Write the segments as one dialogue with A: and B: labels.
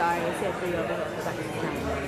A: tayo siyempre yung kapatid namin.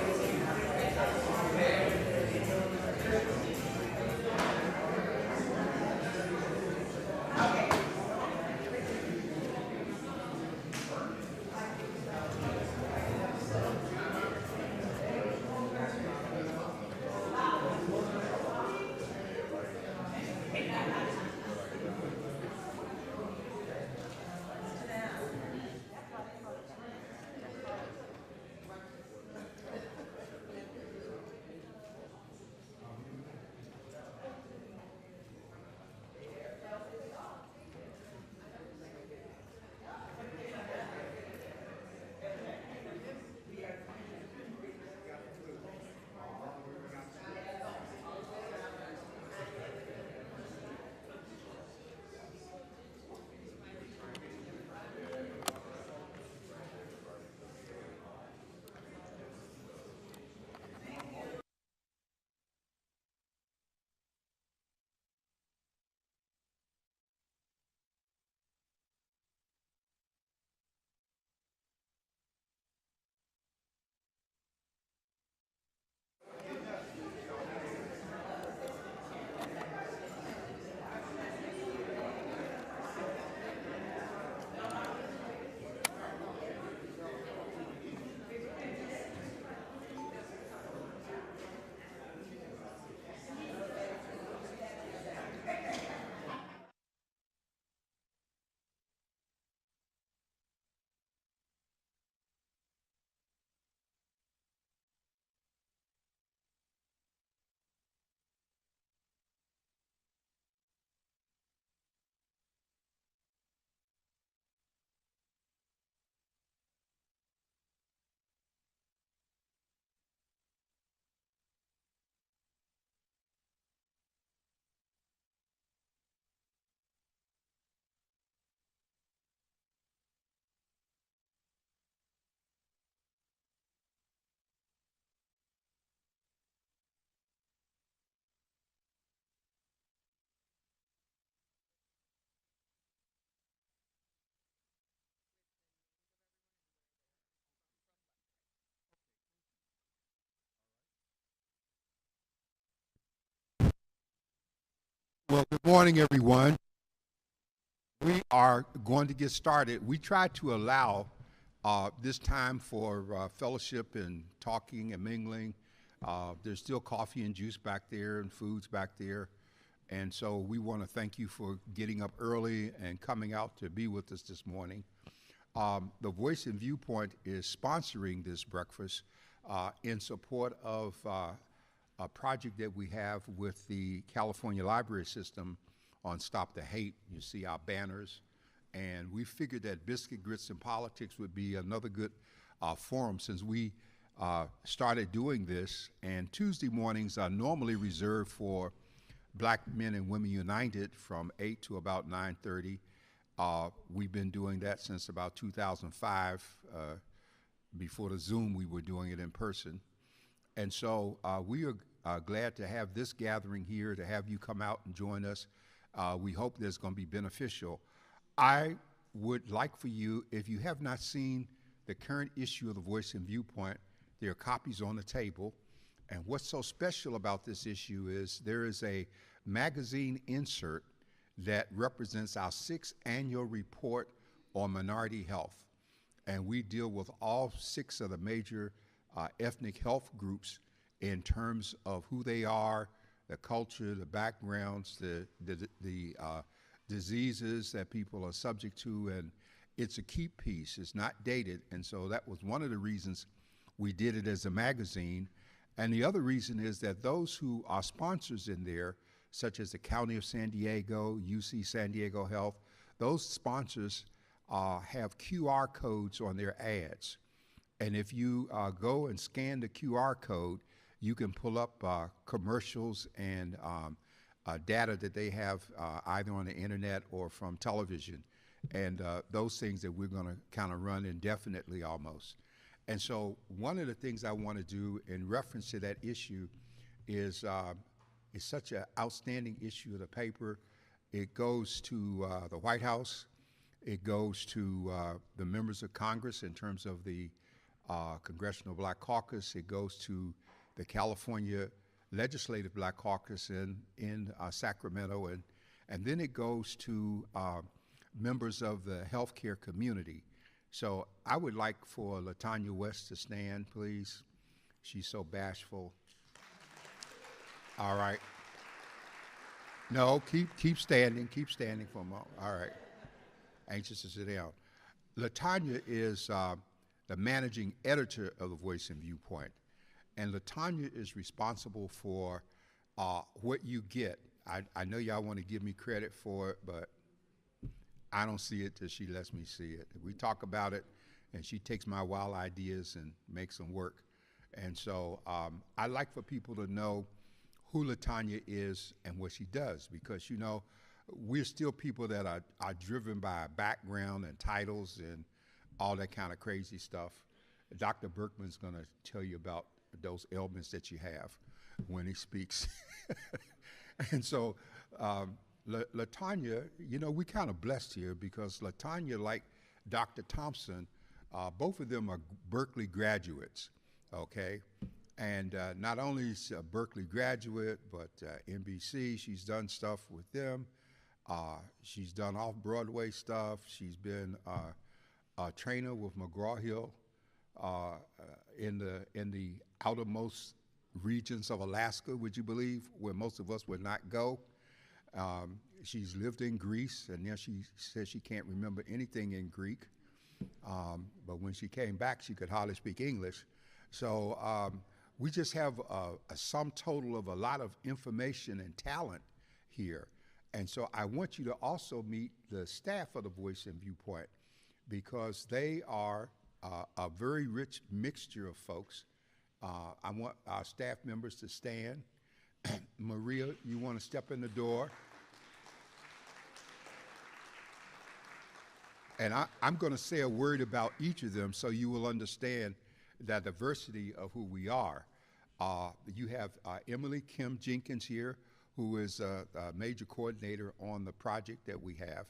B: Well, good morning, everyone. We are going to get started. We try to allow this time for fellowship and talking and mingling. There's still coffee and juice back there and foods back there. And so we want to thank you for getting up early and coming out to be with us this morning. The Voice and Viewpoint is sponsoring this breakfast in support of a project that we have with the California Library System on Stop the Hate. You see our banners. And we figured that Biscuit, Grits, and Politics would be another good forum since we started doing this. And Tuesday mornings are normally reserved for Black Men and Women United from 8 to about 9:30. We've been doing that since about 2005. Before the Zoom, we were doing it in person. And so we are glad to have this gathering here, to have you come out and join us. We hope that it's going to be beneficial. I would like for you, if you have not seen the current issue of the Voice and Viewpoint, there are copies on the table. And what's so special about this issue is there is a magazine insert that represents our 6th annual report on minority health. And we deal with all 6 of the major ethnic health groups in terms of who they are, the culture, the backgrounds, the diseases that people are subject to, and it's a keep piece. It's not dated, and so that was one of the reasons we did it as a magazine. And the other reason is that those who are sponsors in there, such as the County of San Diego, UC San Diego Health, those sponsors have QR codes on their ads. And if you go and scan the QR code, you can pull up commercials and data that they have either on the internet or from television. And those things that we're going to kind of run indefinitely almost. And so one of the things I want to do in reference to that issue is it's such an outstanding issue of the paper. It goes to the White House. It goes to the members of Congress in terms of the Congressional Black Caucus. It goes to the California Legislative Black Caucus in Sacramento, and then it goes to members of the healthcare community. So I would like for LaTanya West to stand, please. She's so bashful. All right. No, keep standing for a moment. All right. Anxious to sit down. LaTanya is the managing editor of The Voice and Viewpoint. And LaTanya is responsible for what you get. I know y'all want to give me credit for it, but I don't see it till she lets me see it. We talk about it, and she takes my wild ideas and makes them work. And so I like for people to know who LaTanya is and what she does, because, you know, we're still people that are driven by a background and titles and all that kind of crazy stuff. Dr. Berkman's going to tell you about those ailments that you have when he speaks. And so LaTanya, you know, we kind of blessed here because LaTanya, like Dr. Thompson, both of them are Berkeley graduates, okay? And not only is a Berkeley graduate, but NBC, she's done stuff with them. She's done off-Broadway stuff. She's been a trainer with McGraw-Hill in the outermost regions of Alaska, would you believe, where most of us would not go. She's lived in Greece, and then she says she can't remember anything in Greek. But when she came back, she could hardly speak English. So we just have a sum total of a lot of information and talent here. And so I want you to also meet the staff of The Voice and Viewpoint, because they are a very rich mixture of folks. I want our staff members to stand. Maria, you want to step in the door? And I'm going to say a word about each of them so you will understand the diversity of who we are. You have Emily Kim Jenkins here, who is a major coordinator on the project that we have.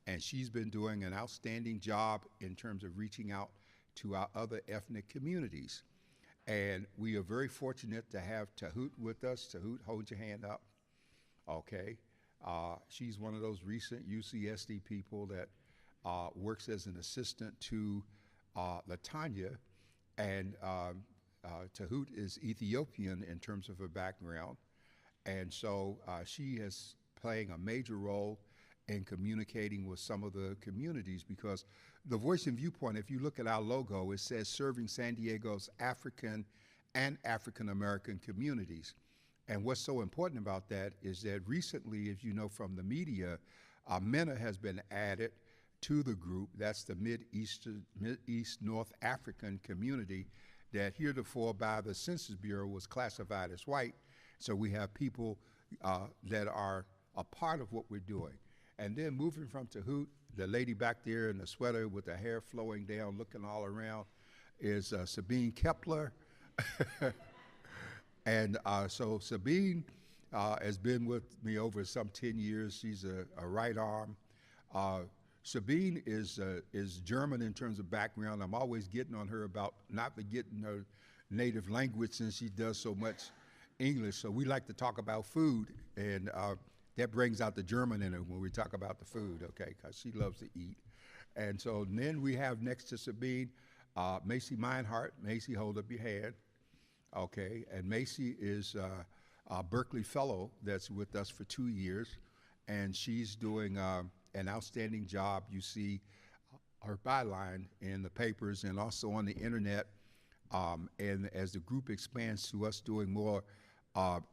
B: And she's been doing an outstanding job in terms of reaching out to our other ethnic communities. And we are very fortunate to have Tahoot with us. Tahoot, hold your hand up. Okay. She's one of those recent UCSD people that works as an assistant to LaTanya. And Tahoot is Ethiopian in terms of her background. And so she is playing a major role in communicating with some of the communities, because the Voice and Viewpoint, if you look at our logo, it says serving San Diego's African and African American communities. And what's so important about that is that recently, as you know from the media, MENA has been added to the group. That's the Mid-East North African community that heretofore by the Census Bureau was classified as white. So we have people that are a part of what we're doing. And then moving from Tahoot, the lady back there in the sweater with the hair flowing down, looking all around, is Sabine Kepler. And so Sabine has been with me over some 10 years. She's a right arm. Sabine is German in terms of background. I'm always getting on her about not forgetting her native language since she does so much English. So we like to talk about food, and that brings out the German in her when we talk about the food, okay, because she loves to eat. And so then we have next to Sabine, Macy Meinhardt. Macy, hold up your hand. Okay, and Macy is a Berkeley Fellow that's with us for 2 years, and she's doing an outstanding job. You see her byline in the papers and also on the internet, and as the group expands to us doing more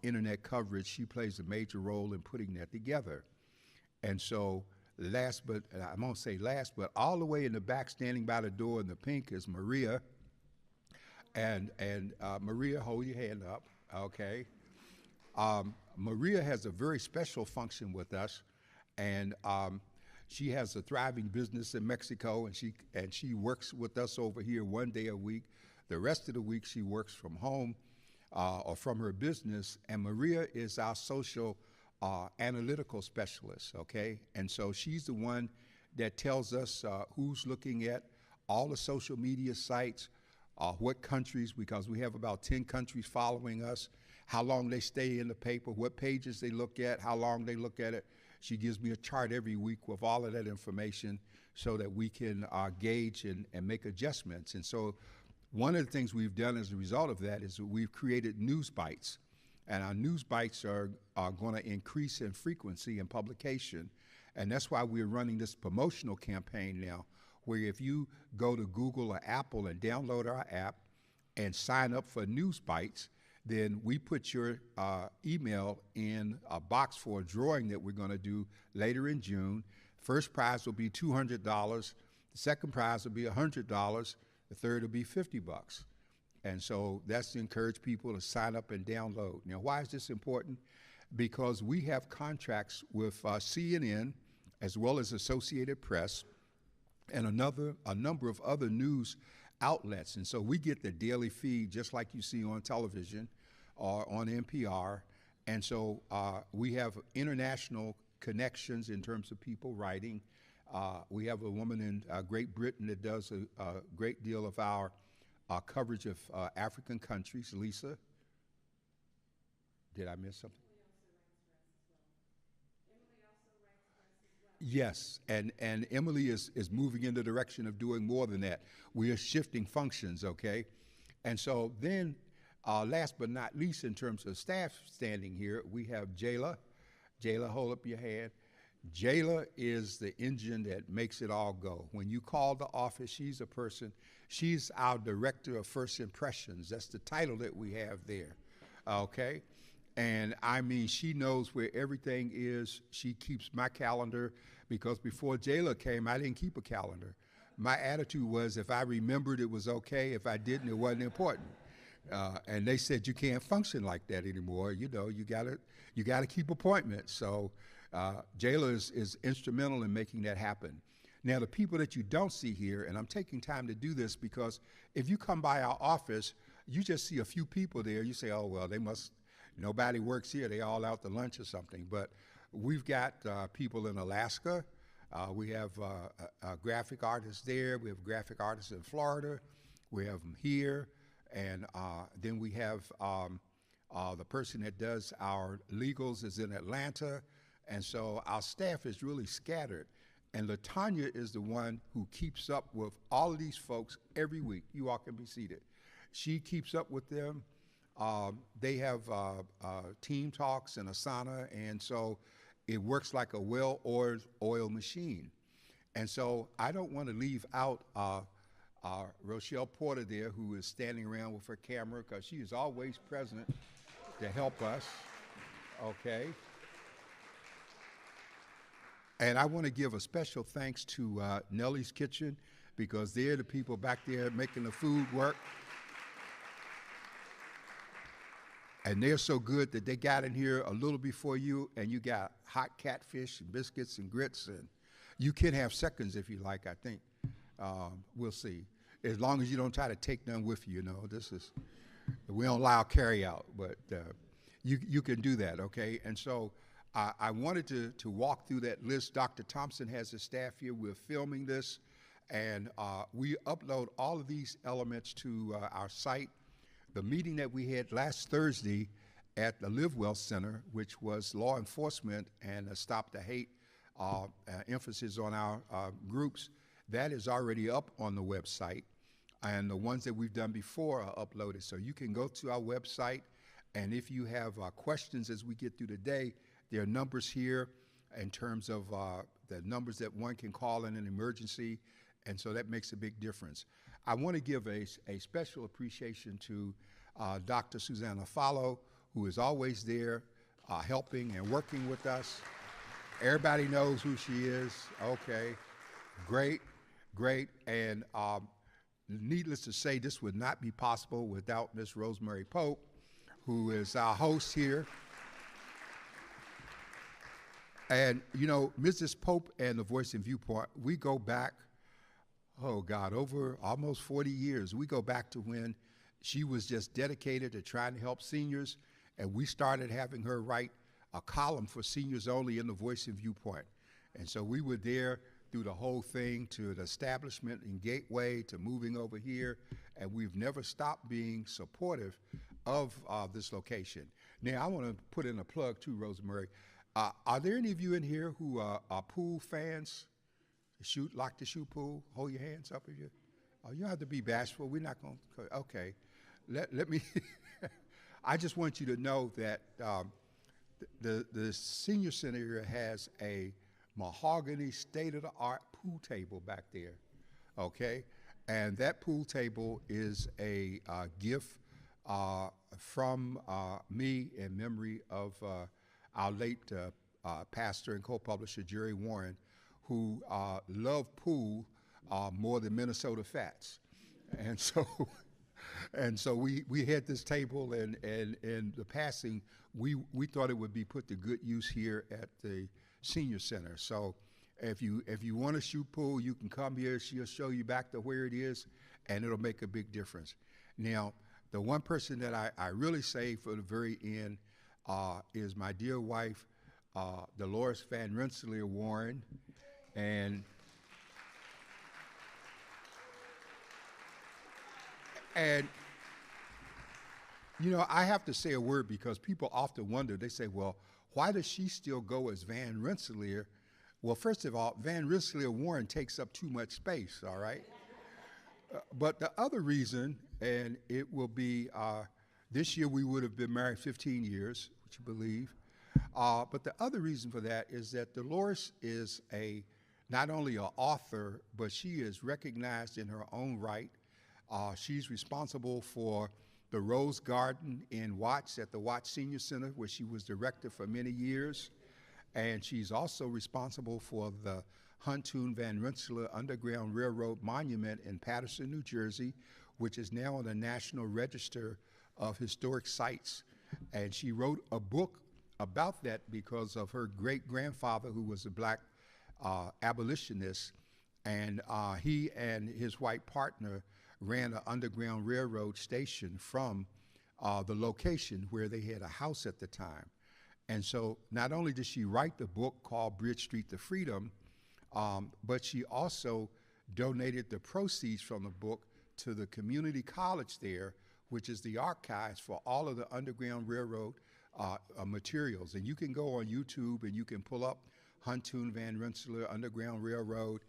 B: internet coverage, she plays a major role in putting that together. And so last, but I won't say last, but all the way in the back, standing by the door in the pink, is Maria. And Maria, hold your hand up, okay? Maria has a very special function with us, and she has a thriving business in Mexico, and she works with us over here 1 day a week. The rest of the week she works from home or from her business, and Maria is our social analytical specialist, okay? And so she's the one that tells us who's looking at all the social media sites, what countries, because we have about 10 countries following us, how long they stay in the paper, what pages they look at, how long they look at it. She gives me a chart every week with all of that information so that we can gauge and make adjustments. And so one of the things we've done as a result of that is that we've created news bites. And our news bites are going to increase in frequency and publication. And that's why we're running this promotional campaign now, where if you go to Google or Apple and download our app and sign up for news bites, then we put your email in a box for a drawing that we're going to do later in June. First prize will be $200. The second prize will be $100. The third will be $50. And so that's to encourage people to sign up and download. Now, why is this important? Because we have contracts with CNN as well as Associated Press and a number of other news outlets. And so we get the daily feed just like you see on television or on NPR. And so we have international connections in terms of people writing. We have a woman in Great Britain that does a great deal of our coverage of African countries. Lisa? Did I miss something? Yes, and Emily is moving in the direction of doing more than that. We are shifting functions, okay? And so then, last but not least, in terms of staff standing here, we have Jayla. Jayla, hold up your hand. Jayla is the engine that makes it all go. When you call the office, she's our director of first impressions. That's the title that we have there, okay? And I mean, she knows where everything is. She keeps my calendar because before Jayla came, I didn't keep a calendar. My attitude was if I remembered, it was okay. If I didn't, it wasn't important. And they said you can't function like that anymore. You know, you gotta keep appointments. So Jayla is instrumental in making that happen. Now, the people that you don't see here, and I'm taking time to do this because if you come by our office, you just see a few people there. You say, oh, well, nobody works here. They all out to lunch or something. But we've got people in Alaska. We have graphic artists there. We have graphic artists in Florida. We have them here. And then we have the person that does our legals is in Atlanta. And so our staff is really scattered. And LaTanya is the one who keeps up with all of these folks every week. You all can be seated. She keeps up with them. They have team talks and Asana, and so it works like a well-oiled machine. And so I don't want to leave out Rochelle Porter there, who is standing around with her camera, because she is always present to help us, okay? And I want to give a special thanks to Nellie's Kitchen, because they're the people back there making the food work. And they're so good that they got in here a little before you, and you got hot catfish and biscuits and grits, and you can have seconds if you like, I think. We'll see. As long as you don't try to take none with you, you know, we don't allow carry out, but you can do that, okay? And so I wanted to walk through that list. Dr. Thompson has his staff here. We're filming this, and we upload all of these elements to our site. The meeting that we had last Thursday at the Live Well Center, which was law enforcement and Stop the Hate, emphasis on our groups, that is already up on the website. And the ones that we've done before are uploaded. So you can go to our website, and if you have questions as we get through the day, there are numbers here in terms of the numbers that one can call in an emergency, and so that makes a big difference. I want to give a special appreciation to Dr. Susanna Fallow, who is always there helping and working with us. Everybody knows who she is. Okay, great. And needless to say, this would not be possible without Miss Rosemary Pope, who is our host here. And, you know, Mrs. Pope and the Voice and Viewpoint, we go back, oh God, over almost 40 years. We go back to when she was just dedicated to trying to help seniors, and we started having her write a column for seniors only in the Voice and Viewpoint. And so we were there through the whole thing, to the establishment in Gateway, to moving over here, and we've never stopped being supportive of this location. Now, I want to put in a plug too, Rosemary. Are there any of you in here who are pool fans? Like to shoot pool? Hold your hands up if you. Oh, you don't have to be bashful. We're not going to. Okay. Let me. I just want you to know that the senior center here has a mahogany state-of-the-art pool table back there. Okay, and that pool table is a gift from me in memory of our late pastor and co-publisher Jerry Warren, who loved pool more than Minnesota Fats. And so we had this table, and in the passing, we thought it would be put to good use here at the senior center. So if you want to shoot pool, you can come here. She'll show you back to where it is, and it'll make a big difference. Now, the one person that I really save for the very end is my dear wife, Dolores Van Rensselaer Warren, and you know, I have to say a word because people often wonder. They say, well, why does she still go as Van Rensselaer? Well, first of all, Van Rensselaer Warren takes up too much space, all right? But the other reason, and it will be, this year we would have been married 15 years, would you believe? But the other reason for that is that Dolores is not only an author, but she is recognized in her own right. She's responsible for the Rose Garden in Watts at the Watts Senior Center, where she was director for many years. And she's also responsible for the Huntoon Van Rensselaer Underground Railroad Monument in Paterson, New Jersey, which is now on the National Register of Historic Sites. And she wrote a book about that because of her great-grandfather, who was a black abolitionist, and he and his white partner ran an underground railroad station from the location where they had a house at the time. And so not only did she write the book called Bridge Street to Freedom, but she also donated the proceeds from the book to the community college there, which is the archives for all of the Underground Railroad materials. And you can go on YouTube and you can pull up Huntoon Van Rensselaer Underground Railroad.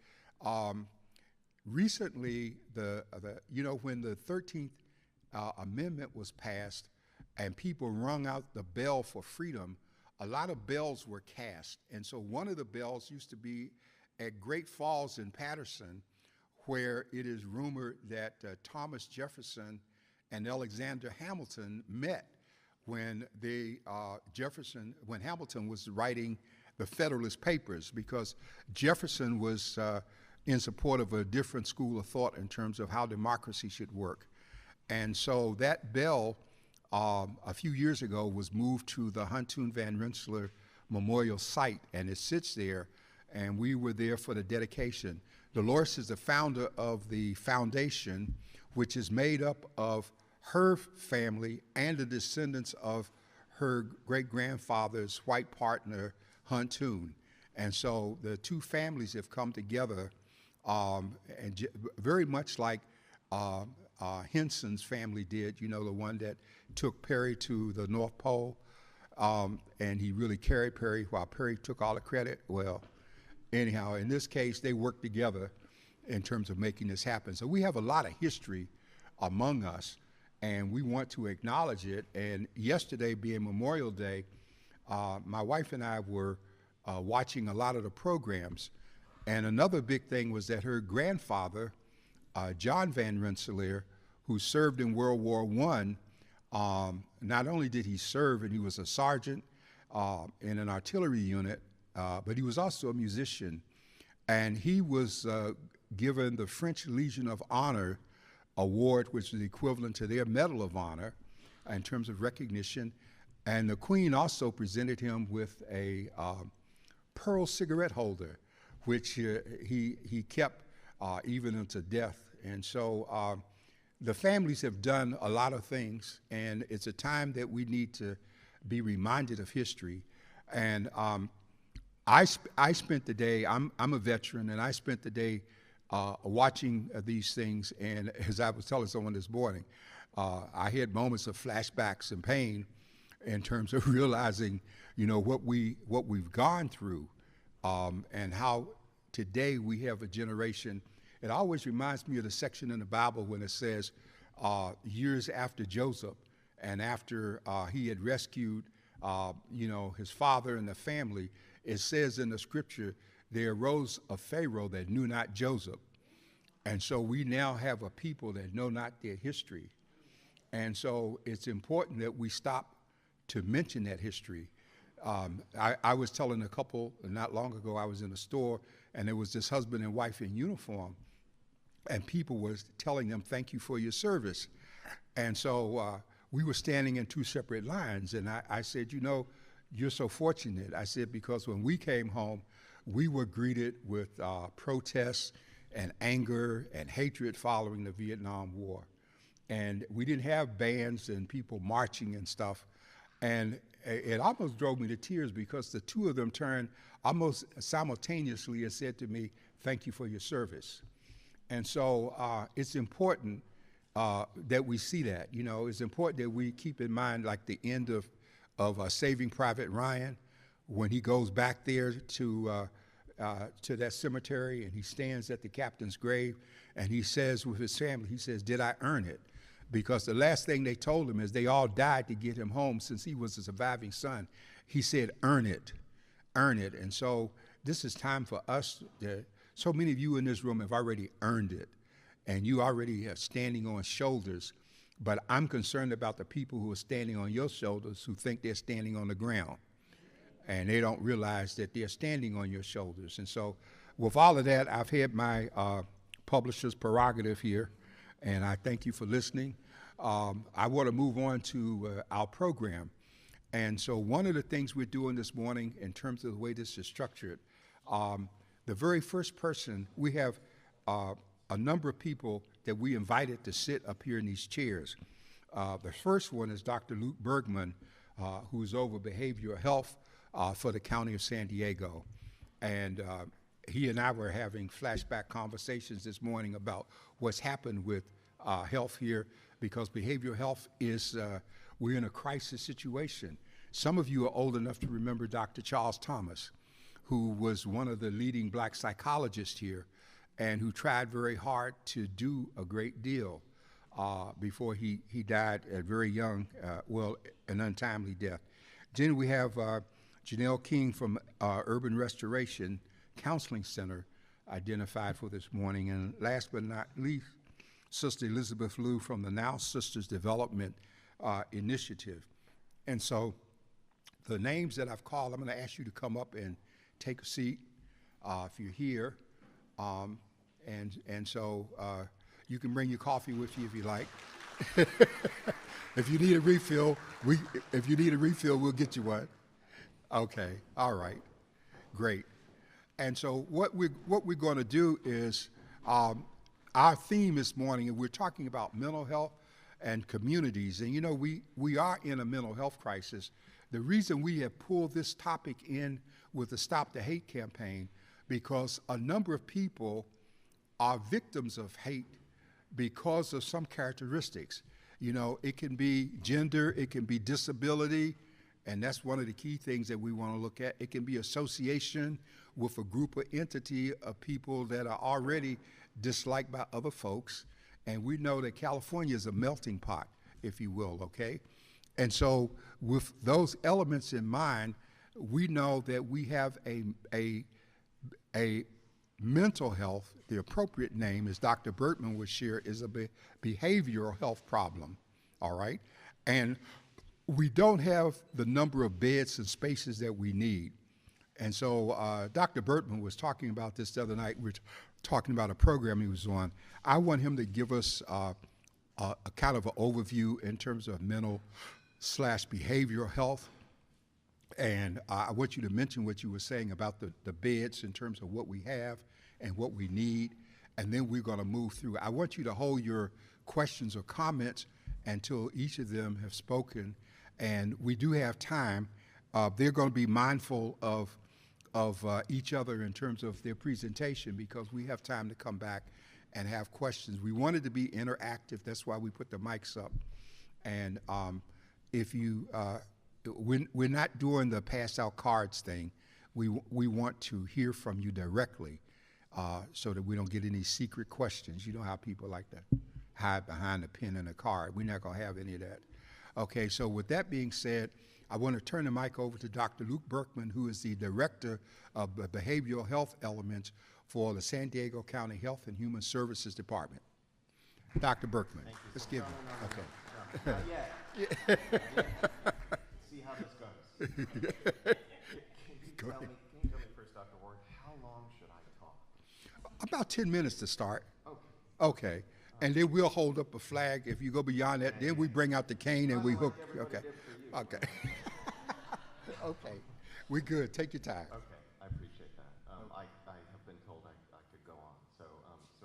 B: Recently, when the 13th Amendment was passed and people rung out the bell for freedom, a lot of bells were cast. And so one of the bells used to be at Great Falls in Paterson, where it is rumored that Thomas Jefferson and Alexander Hamilton met when when Hamilton was writing the Federalist Papers, because Jefferson was in support of a different school of thought in terms of how democracy should work. And so that bell, a few years ago, was moved to the Huntoon Van Rensselaer Memorial Site, and it sits there, and we were there for the dedication. Dolores is the founder of the foundation, which is made up of her family and the descendants of her great-grandfather's white partner, Huntoon. And so the two families have come together, and very much like Henson's family did, you know, the one that took Perry to the North Pole, and he really carried Perry while Perry took all the credit. Well, anyhow, in this case, they worked together in terms of making this happen. So we have a lot of history among us, and we want to acknowledge it. And yesterday, being Memorial Day, my wife and I were watching a lot of the programs. And another big thing was that her grandfather, John Van Rensselaer, who served in World War I, not only did he serve, and he was a sergeant in an artillery unit, but he was also a musician. And he was given the French Legion of Honor award, which is equivalent to their Medal of Honor in terms of recognition. And the Queen also presented him with a pearl cigarette holder, which he kept even unto death. And so the families have done a lot of things, and it's a time that we need to be reminded of history. And I spent the day. I'm a veteran, and I spent the day watching these things. And as I was telling someone this morning, I had moments of flashbacks and pain in terms of realizing, what we've gone through, and how today we have a generation. It always reminds me of the section in the Bible when it says, years after Joseph, and after he had rescued, his father and the family. It says in the scripture, there arose a Pharaoh that knew not Joseph. And so we now have a people that know not their history. And so it's important that we stop to mention that history. I was telling a couple not long ago, I was in a store, and there was this husband and wife in uniform, and people were telling them, thank you for your service. And so we were standing in two separate lines, and I said, you're so fortunate. I said, because when we came home, we were greeted with protests and anger and hatred following the Vietnam War. And we didn't have bands and people marching and stuff. And it almost drove me to tears because the two of them turned almost simultaneously and said to me, thank you for your service. And so it's important that we see that. It's important that we keep in mind, like the end of Saving Private Ryan, when he goes back there to that cemetery and he stands at the captain's grave and he says with his family, he says, did I earn it? Because the last thing they told him is they all died to get him home since he was a surviving son. He said, earn it, earn it. And so this is time for us. So many of you in this room have already earned it, and you already are standing on shoulders. But I'm concerned about the people who are standing on your shoulders who think they're standing on the ground, and they don't realize that they're standing on your shoulders. And so with all of that, I've had my publisher's prerogative here, and I thank you for listening. I want to move on to our program. And so one of the things we're doing this morning in terms of the way this is structured, the very first person, we have a number of people that we invited to sit up here in these chairs. The first one is Dr. Luke Bergman, who's over behavioral health for the County of San Diego. And he and I were having flashback conversations this morning about what's happened with health here, because behavioral health is, we're in a crisis situation. Some of you are old enough to remember Dr. Charles Thomas, who was one of the leading black psychologists here and who tried very hard to do a great deal before he died at very young, an untimely death. Then we have Janelle King from Urban Restoration Counseling Center identified for this morning. And last but not least, Sister Elizabeth Liu from the Now Sisters Development Initiative. And so the names that I've called, I'm going to ask you to come up and take a seat if you're here. And so you can bring your coffee with you if you like. If you need a refill, we'll get you one. Okay, all right, great. And so what we're going to do is our theme this morning, and we're talking about mental health and communities. And we are in a mental health crisis. The reason we have pulled this topic in with the Stop the Hate campaign, because a number of people are victims of hate because of some characteristics. It can be gender, it can be disability, and that's one of the key things that we want to look at. It can be association with a group or entity of people that are already disliked by other folks. And we know that California is a melting pot, if you will, okay? And so with those elements in mind, we know that we have a mental health, the appropriate name, as Dr. Bergman would share, is a behavioral health problem, all right? And we don't have the number of beds and spaces that we need. And so Dr. Bergman was talking about this the other night. We were talking about a program he was on. I want him to give us a kind of an overview in terms of mental/behavioral health. And I want you to mention what you were saying about the beds in terms of what we have and what we need, and then we're going to move through. I want you to hold your questions or comments until each of them have spoken, and we do have time. They're going to be mindful of of each other in terms of their presentation because we have time to come back and have questions. We wanted to be interactive. That's why we put the mics up. And if you, we're not doing the pass out cards thing. We want to hear from you directly so that we don't get any secret questions. You know how people like to hide behind a pen and a card. We're not going to have any of that. Okay, so with that being said, I want to turn the mic over to Dr. Luke Berkman, who is the Director of Behavioral Health Elements for the San Diego County Health and Human Services Department. Dr. Berkman, let's give him.
C: Okay. Not yet. See how this goes. Can you tell me first, Dr. Ward, how long should I talk?
B: About 10 minutes to start.
C: Okay.
B: Okay. And then we'll hold up a flag. If you go beyond that, then we bring out the cane and we hook. Okay. Okay. Okay. We're good. Take your time.
C: Okay. I appreciate that. I have been told I could go on. So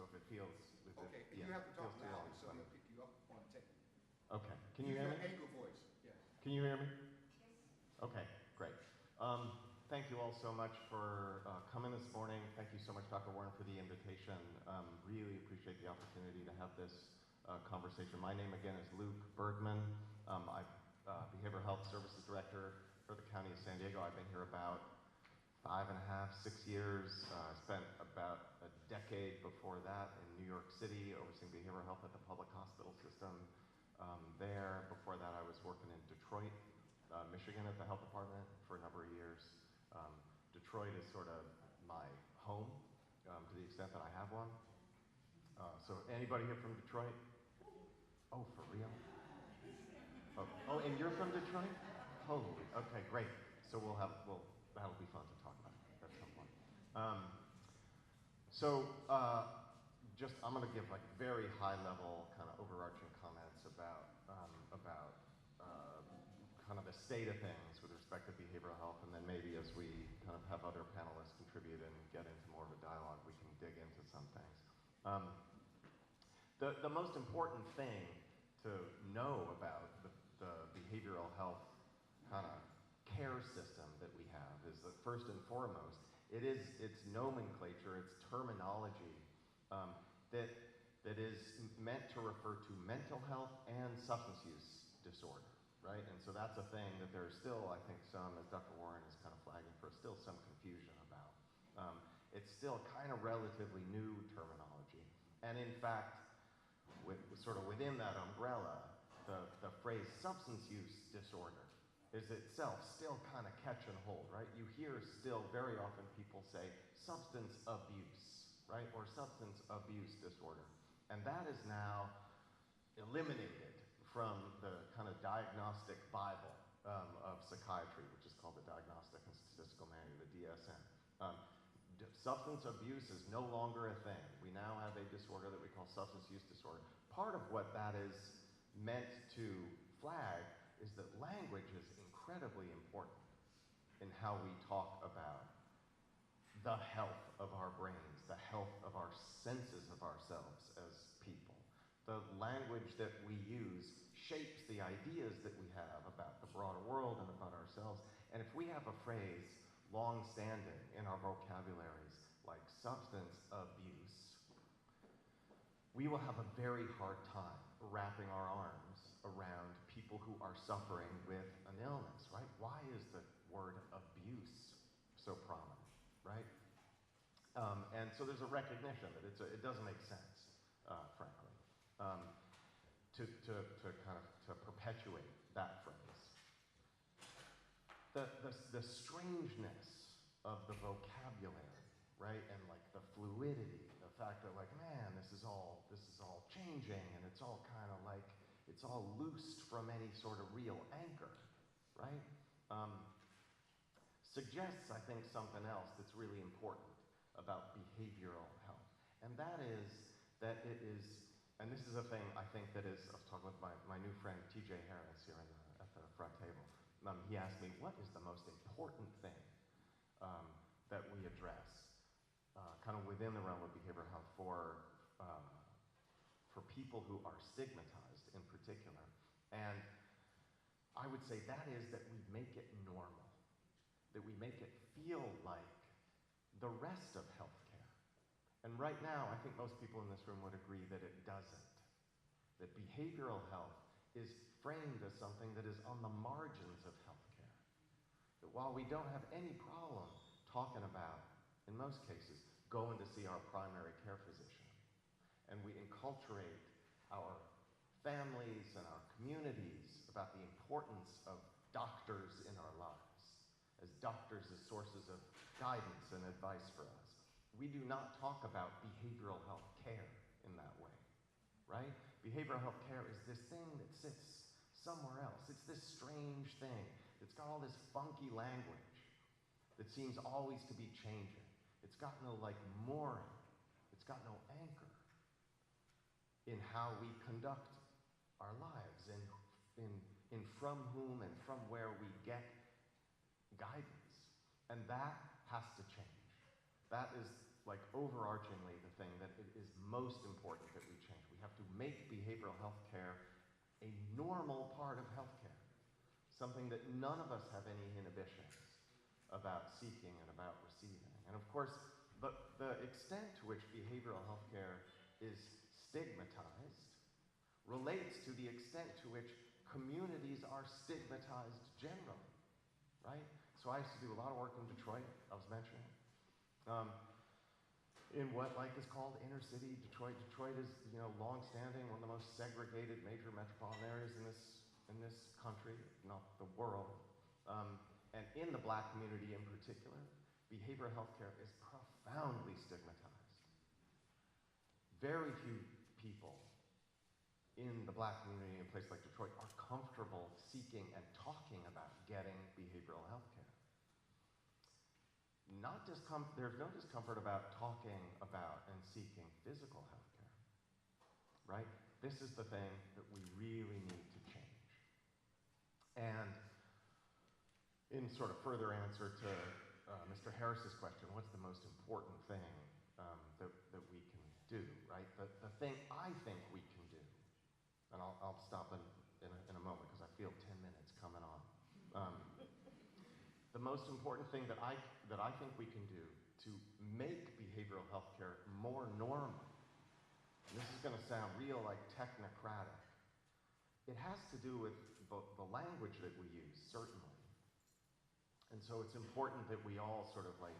C: if it feels
B: okay. You have to talk loud so he'll pick you up on the tape.
C: Okay. Can you hear me?
B: Angle voice. Yes.
C: Can you hear me? Yes. Okay. Great. Thank you all so much for coming this morning. Thank you so much, Dr. Warren, for the invitation. Really appreciate the opportunity to have this conversation. My name, again, is Luke Bergman. I'm Behavioral Health Services Director for the County of San Diego. I've been here about 5.5, 6 years. I spent about a decade before that in New York City, overseeing behavioral health at the public hospital system there. Before that, I was working in Detroit, Michigan at the health department for a number of years. Detroit is sort of my home to the extent that I have one. So anybody here from Detroit? Oh, for real? Oh, and you're from Detroit? Holy, okay, great. So that'll be fun to talk about at some point. I'm going to give like very high level kind of overarching comments about kind of the state of things with respect to behavioral health, and then maybe as we kind of have other panelists contribute and get into more of a dialogue, we can dig into some things. The most important thing to know about the behavioral health kind of care system that we have is that first and foremost, it's nomenclature, it's terminology that is meant to refer to mental health and substance use disorder, right? And so that's a thing that there's still, I think, as Dr. Warren is kind of flagging for, still some confusion about. It's still kind of relatively new terminology. And in fact, sort of within that umbrella, the phrase substance use disorder is itself still kind of catch and hold, right? You hear still very often people say substance abuse, right? Or substance abuse disorder. And that is now eliminated from the kind of diagnostic Bible of psychiatry, which is called the Diagnostic and Statistical Manual, the DSM. Substance abuse is no longer a thing. We now have a disorder that we call substance use disorder. Part of what that is meant to flag is that language is incredibly important in how we talk about the health of our brains, the health of our senses of ourselves as people. The language that we use shapes the ideas that we have about the broader world and about ourselves. And if we have a phrase long-standing in our vocabularies like substance abuse, we will have a very hard time wrapping our arms around people who are suffering with an illness, right? Why is the word abuse so prominent, right? And so there's a recognition that it doesn't make sense, frankly, to perpetuate that phrase. The strangeness of the vocabulary, right, and like the fluidity, the fact that like, man, this is all changing, and it's all kind of like it's all loosed from any sort of real anchor, right? Suggests, I think, something else that's really important about behavioral health, and that is that it is, and this is a thing I think that is, I was talking with my new friend TJ Harris here at the front table. He asked me, what is the most important thing that we address kind of within the realm of behavioral health for people who are stigmatized in particular? And I would say that is that we make it normal, that we make it feel like the rest of healthcare. And right now, I think most people in this room would agree that it doesn't. That behavioral health is framed as something that is on the margins of healthcare. That while we don't have any problem talking about, in most cases, going to see our primary care physician, and we enculturate our families and our communities about the importance of doctors in our lives, as doctors as sources of guidance and advice for us. We do not talk about behavioral health care in that way, right? Behavioral health care is this thing that sits somewhere else. It's this strange thing. It's got all this funky language that seems always to be changing. It's got no mooring. It's got no anchor in how we conduct our lives and in from whom and from where we get guidance. And that has to change. That is overarchingly the thing that it is most important that we change. We have to make behavioral health care a normal part of healthcare, something that none of us have any inhibitions about seeking and about receiving. And of course, the extent to which behavioral health care is stigmatized relates to the extent to which communities are stigmatized generally, right? So I used to do a lot of work in Detroit, I was mentioning, in what is called inner city Detroit. Detroit is, long-standing, one of the most segregated major metropolitan areas in this country, if not the world. And in the Black community in particular, behavioral health care is profoundly stigmatized. Very few people in the Black community in a place like Detroit are comfortable seeking and talking about getting behavioral health care. There's no discomfort about talking about and seeking physical health care, right? This is the thing that we really need to change. And in sort of further answer to Mr. Harris's question, what's the most important thing that we can do, right? The thing I think we can do, and I'll stop in a moment because I feel 10 minutes coming on. The most important thing that I think we can do to make behavioral health care more normal, and this is going to sound real technocratic, it has to do with the language that we use, certainly. And so it's important that we all sort of I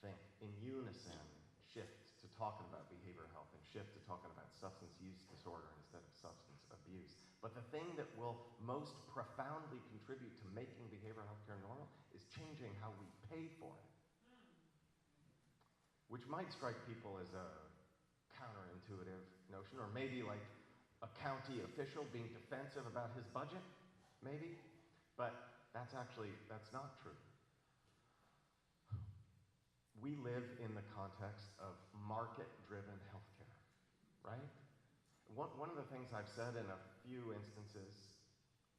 C: think in unison shift to talking about behavioral health and shift to talking about substance use disorder instead of substance abuse. But the thing that will most profoundly contribute to making behavioral health care normal is changing how we pay for it. Which might strike people as a counterintuitive notion, or maybe a county official being defensive about his budget, maybe. But that's not true. We live in the context of market-driven healthcare, right? One of the things I've said in a few instances,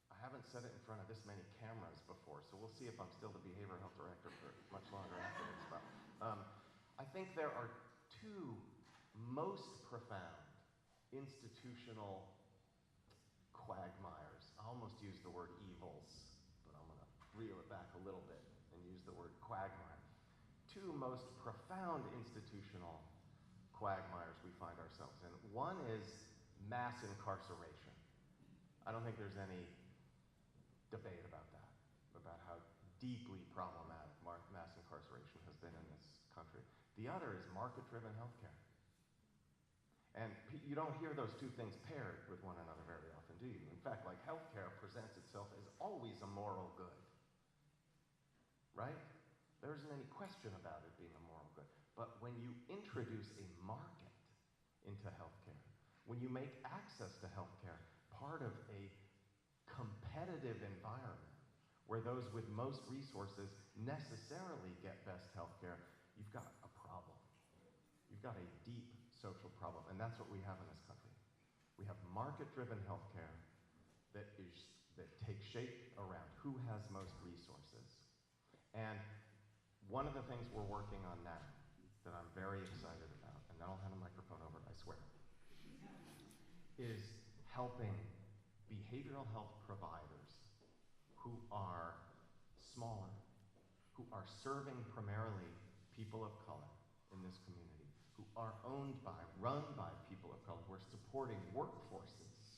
C: I haven't said it in front of this many cameras before, so we'll see if I'm still the behavioral health director for much longer after this. But I think there are two most profound institutional quagmires. I almost used the word evils, but I'm going to reel it back a little bit and use the word quagmire. Two most profound institutional quagmires we find ourselves in. One is mass incarceration. I don't think there's any debate about that, about how deeply problematic mass incarceration has been in this country. The other is market-driven healthcare. And you don't hear those two things paired with one another very often, do you? In fact, healthcare presents itself as always a moral good, right? There isn't any question about it being a moral good. But when you introduce a market into healthcare, when you make access to healthcare part of a competitive environment where those with most resources necessarily get best healthcare, you've got a problem. You've got a deep social problem, and that's what we have in this country. We have market-driven healthcare that takes shape around who has most resources. And one of the things we're working on now that I'm very excited about, and then I'll hand the microphone over, I swear, is helping behavioral health providers who are smaller, who who are serving primarily people of color in this community, who are owned by, run by people of color, who are supporting workforces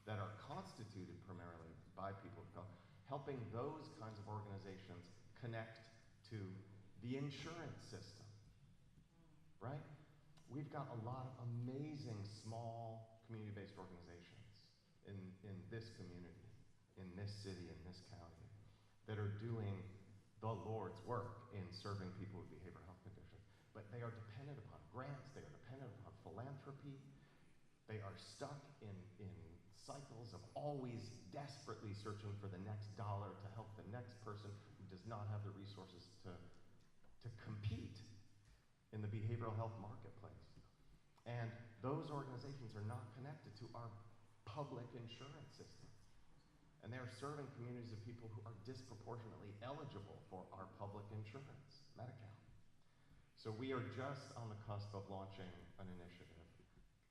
C: that are constituted primarily by people of color, helping those kinds of organizations connect to the insurance system, right? We've got a lot of amazing small community-based organizations in this community, in this city, in this county, that are doing the Lord's work in serving people with behavioral health conditions. But they are dependent upon grants, they are dependent upon philanthropy, they are stuck in cycles of always desperately searching for the next dollar to help the next person who does not have the resources to compete in the behavioral health marketplace. And those organizations are not connected to our public insurance system. And they are serving communities of people who are disproportionately eligible for our public insurance, Medi-Cal. So we are just on the cusp of launching an initiative.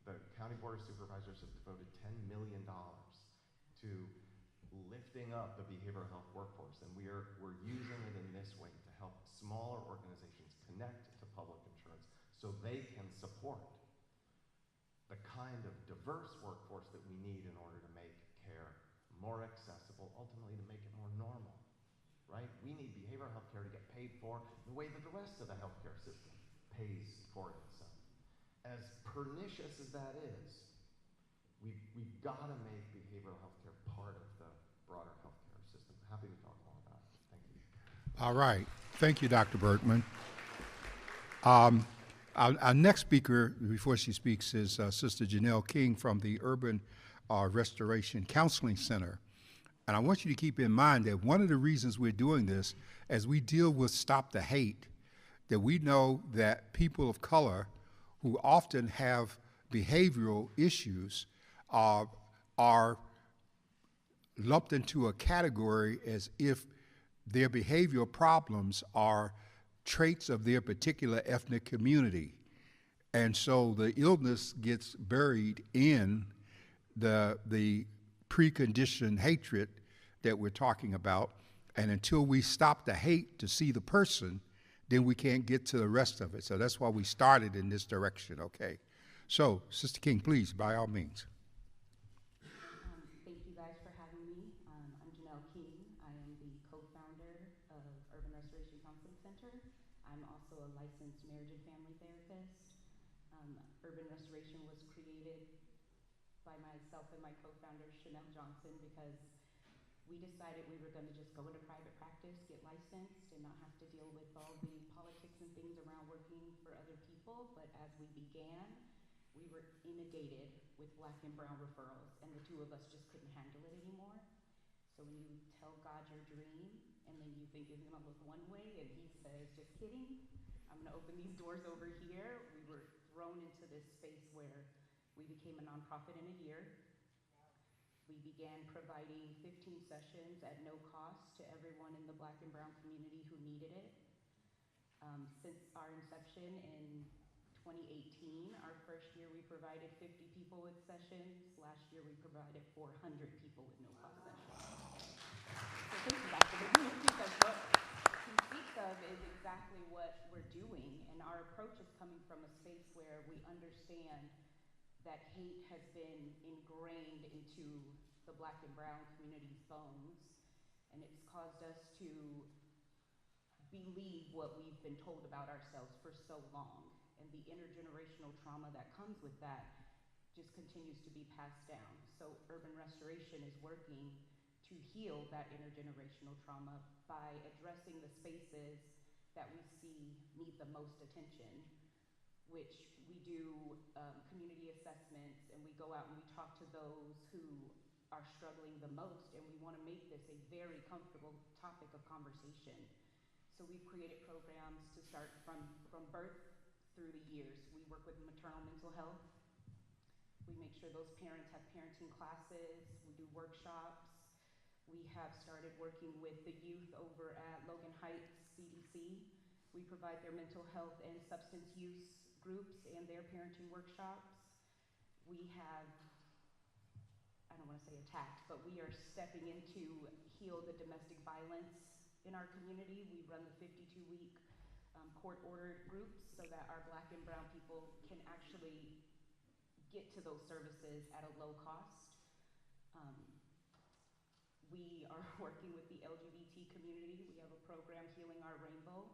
C: The County Board of Supervisors have devoted $10 million to lifting up the behavioral health workforce, and we're using it in this way to help smaller organizations connect to public insurance so they can support the kind of diverse workforce that we need in order to make care more accessible, ultimately to make it more normal, right? We need behavioral health care to get paid for the way that the rest of the healthcare system pays for itself. As pernicious as that is, we've got to make behavioral health care part of the broader healthcare system. Happy to talk more about it. Thank you.
B: All right. Thank you, Dr. Bergman. Our next speaker, before she speaks, is Sister Janelle King from the Urban Restoration Counseling Center. And I want you to keep in mind that one of the reasons we're doing this, as we deal with Stop the Hate, that we know that people of color who often have behavioral issues are lumped into a category as if their behavioral problems are traits of their particular ethnic community. And so the illness gets buried in the preconditioned hatred that we're talking about. And until we stop the hate to see the person, then we can't get to the rest of it. So that's why we started in this direction, okay? So, Sister King, please, by all means.
A: Thank you guys for having me. I'm Janelle King. I am the co-founder of Urban Restoration Counseling Center. I'm also a licensed marriage and family therapist. Urban Restoration was created by myself and my co-founder, Chanel Johnson, because we decided we were going to just go into private practice, get licensed, and not have to deal with all the politics and things around working for other people. But as we began, we were inundated with Black and brown referrals, and the two of us just couldn't handle it anymore. So when you tell God your dream, and then you think it's gonna look one way, and he says, just kidding, I'm gonna open these doors over here. We were thrown into this space where we became a nonprofit in a year. We began providing 15 sessions at no cost to everyone in the Black and brown community who needed it. Since our inception in 2018, our first year we provided 50 people with sessions. Last year we provided 400 people with no-cost sessions. So thank you, Dr. Bergman, because what he speaks of is exactly what we're doing, and our approach is coming from a space where we understand that hate has been ingrained into the Black and brown community's bones, and it's caused us to believe what we've been told about ourselves for so long. And the intergenerational trauma that comes with that just continues to be passed down. So urban restoration is working to heal that intergenerational trauma by addressing the spaces that we see need the most attention, which we do community assessments, and we go out and we talk to those who are struggling the most, and we want to make this a very comfortable topic of conversation. So we've created programs to start from birth through the years. We work with maternal mental health. We make sure those parents have parenting classes. We do workshops. We have started working with the youth over at Logan Heights CDC. We provide their mental health and substance use groups and their parenting workshops. We have, I don't want to say attacked, but we are stepping in to heal the domestic violence in our community, we run the 52-week court-ordered groups so that our Black and brown people can actually get to those services at a low cost. Um, we are working with the LGBT community. We have a program, Healing Our Rainbow,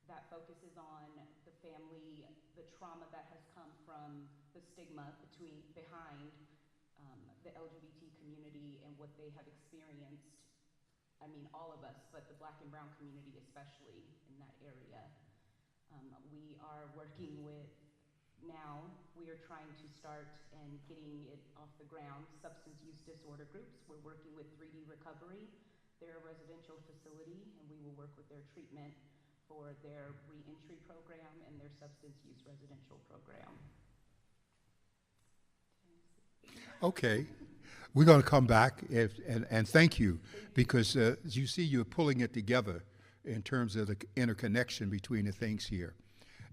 A: that focuses on the family, the trauma that has come from the stigma behind the LGBT community and what they have experienced. I mean, all of us, but the Black and brown community especially in that area. We are working with, now we are trying to start and getting it off the ground, substance use disorder groups. We're working with 3D Recovery. They're a residential facility, and we will work with their treatment for their reentry program and their substance use residential program.
B: Okay. We're going to come back and thank you because as you see, you're pulling it together in terms of the interconnection between the things here.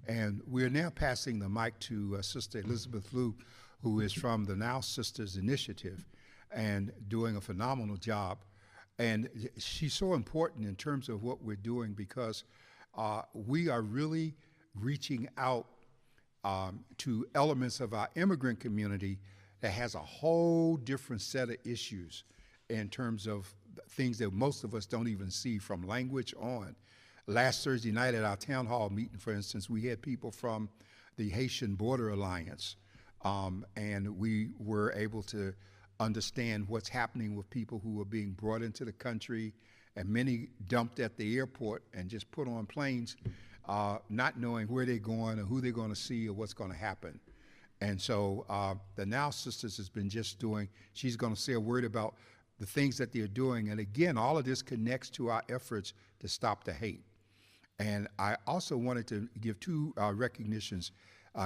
B: And we're now passing the mic to Sister Elizabeth Liu, who is from the Now Sisters Initiative and doing a phenomenal job. And she's so important in terms of what we're doing because we are really reaching out to elements of our immigrant community that has a whole different set of issues in terms of things that most of us don't even see from language on. Last Thursday night at our town hall meeting, for instance, we had people from the Haitian Border Alliance, and we were able to understand what's happening with people who are being brought into the country and many dumped at the airport and just put on planes, not knowing where they're going or who they're going to see or what's going to happen. And so the Now Sisters has been just doing, she's going to say a word about the things that they're doing. And again, all of this connects to our efforts to stop the hate. And I also wanted to give two recognitions.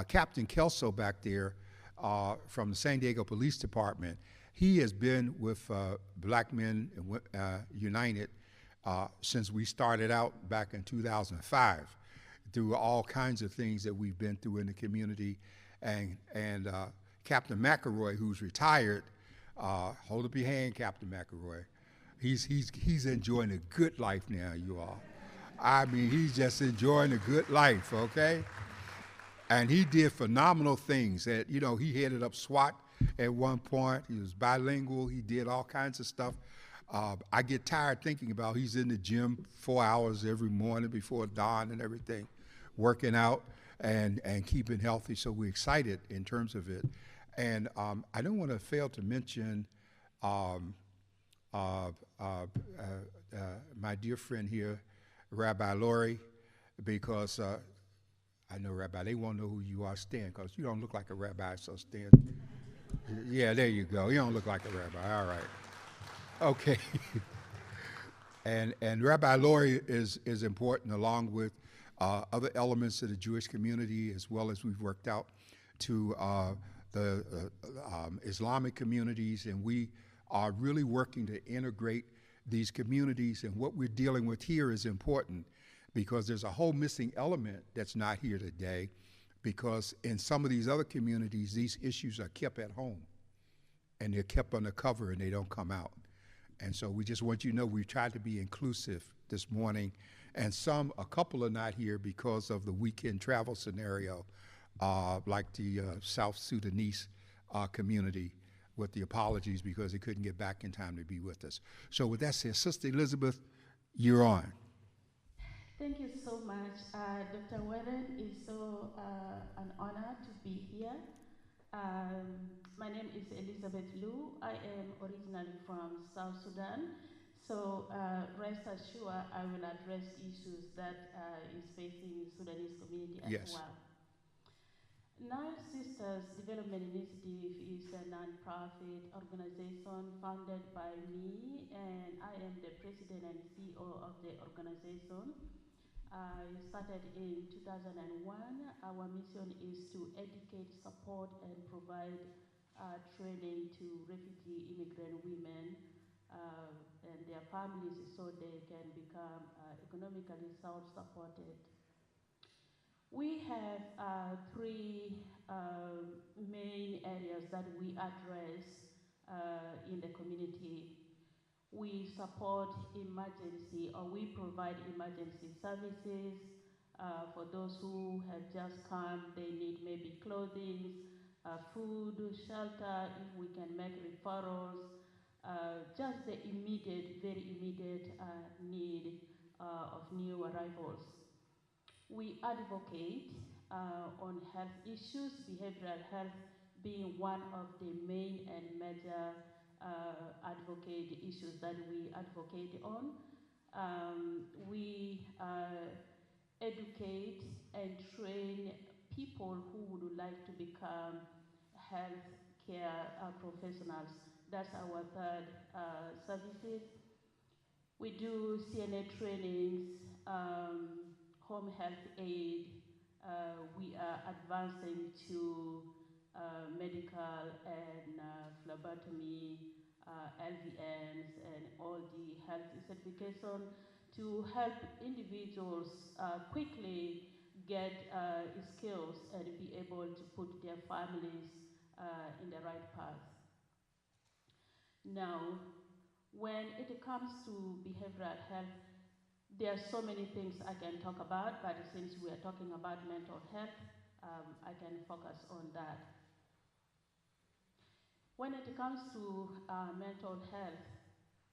B: Captain Kelso back there from the San Diego Police Department, he has been with Black Men United since we started out back in 2005 through all kinds of things that we've been through in the community. And Captain McElroy, who's retired, hold up your hand, Captain McElroy. He's enjoying a good life now, you all. I mean, he's just enjoying a good life, okay? And he did phenomenal things. That, you know, he headed up SWAT at one point. He was bilingual. He did all kinds of stuff. I get tired thinking about he's in the gym 4 hours every morning before dawn and everything, working out and keeping healthy. So we're excited in terms of it. And I don't want to fail to mention my dear friend here, Rabbi Lori, because I know, Rabbi, they won't know who you are, Stan, because you don't look like a rabbi, so Stan. Yeah, there you go. You don't look like a rabbi. All right. Okay. and Rabbi Lori is important, along with other elements of the Jewish community, as well as we've worked out to the Islamic communities, and we are really working to integrate these communities. And what we're dealing with here is important because there's a whole missing element that's not here today, because in some of these other communities, these issues are kept at home and they're kept under cover and they don't come out. And so we just want you to know we've tried to be inclusive this morning, and a couple are not here because of the weekend travel scenario, like the South Sudanese community, with the apologies because they couldn't get back in time to be with us. So with that said, Sister Elizabeth, you're on.
D: Thank you so much. Dr. Warren, it's so an honor to be here. My name is Elizabeth Liu. I am originally from South Sudan. So rest assured, I will address issues that is facing Sudanese community as
B: Yes.
D: well. Nile Sisters Development Initiative is a nonprofit organization founded by me, and I am the president and CEO of the organization. I started in 2001. Our mission is to educate, support, and provide training to refugee immigrant women and their families so they can become economically self-supported. We have three main areas that we address in the community. We support emergency, or we provide emergency services for those who have just come. They need maybe clothing, food, shelter, if we can make referrals, just the immediate, very immediate need of new arrivals. We advocate on health issues, behavioral health being one of the main and major advocate issues that we advocate on. We educate and train people who would like to become health care professionals. That's our third services. We do CNA trainings, home health aid. We are advancing to medical and phlebotomy, LVNs, and all the health certification to help individuals quickly get skills and be able to put their families in the right path. Now, when it comes to behavioral health, there are so many things I can talk about, but since we are talking about mental health, I can focus on that. When it comes to mental health,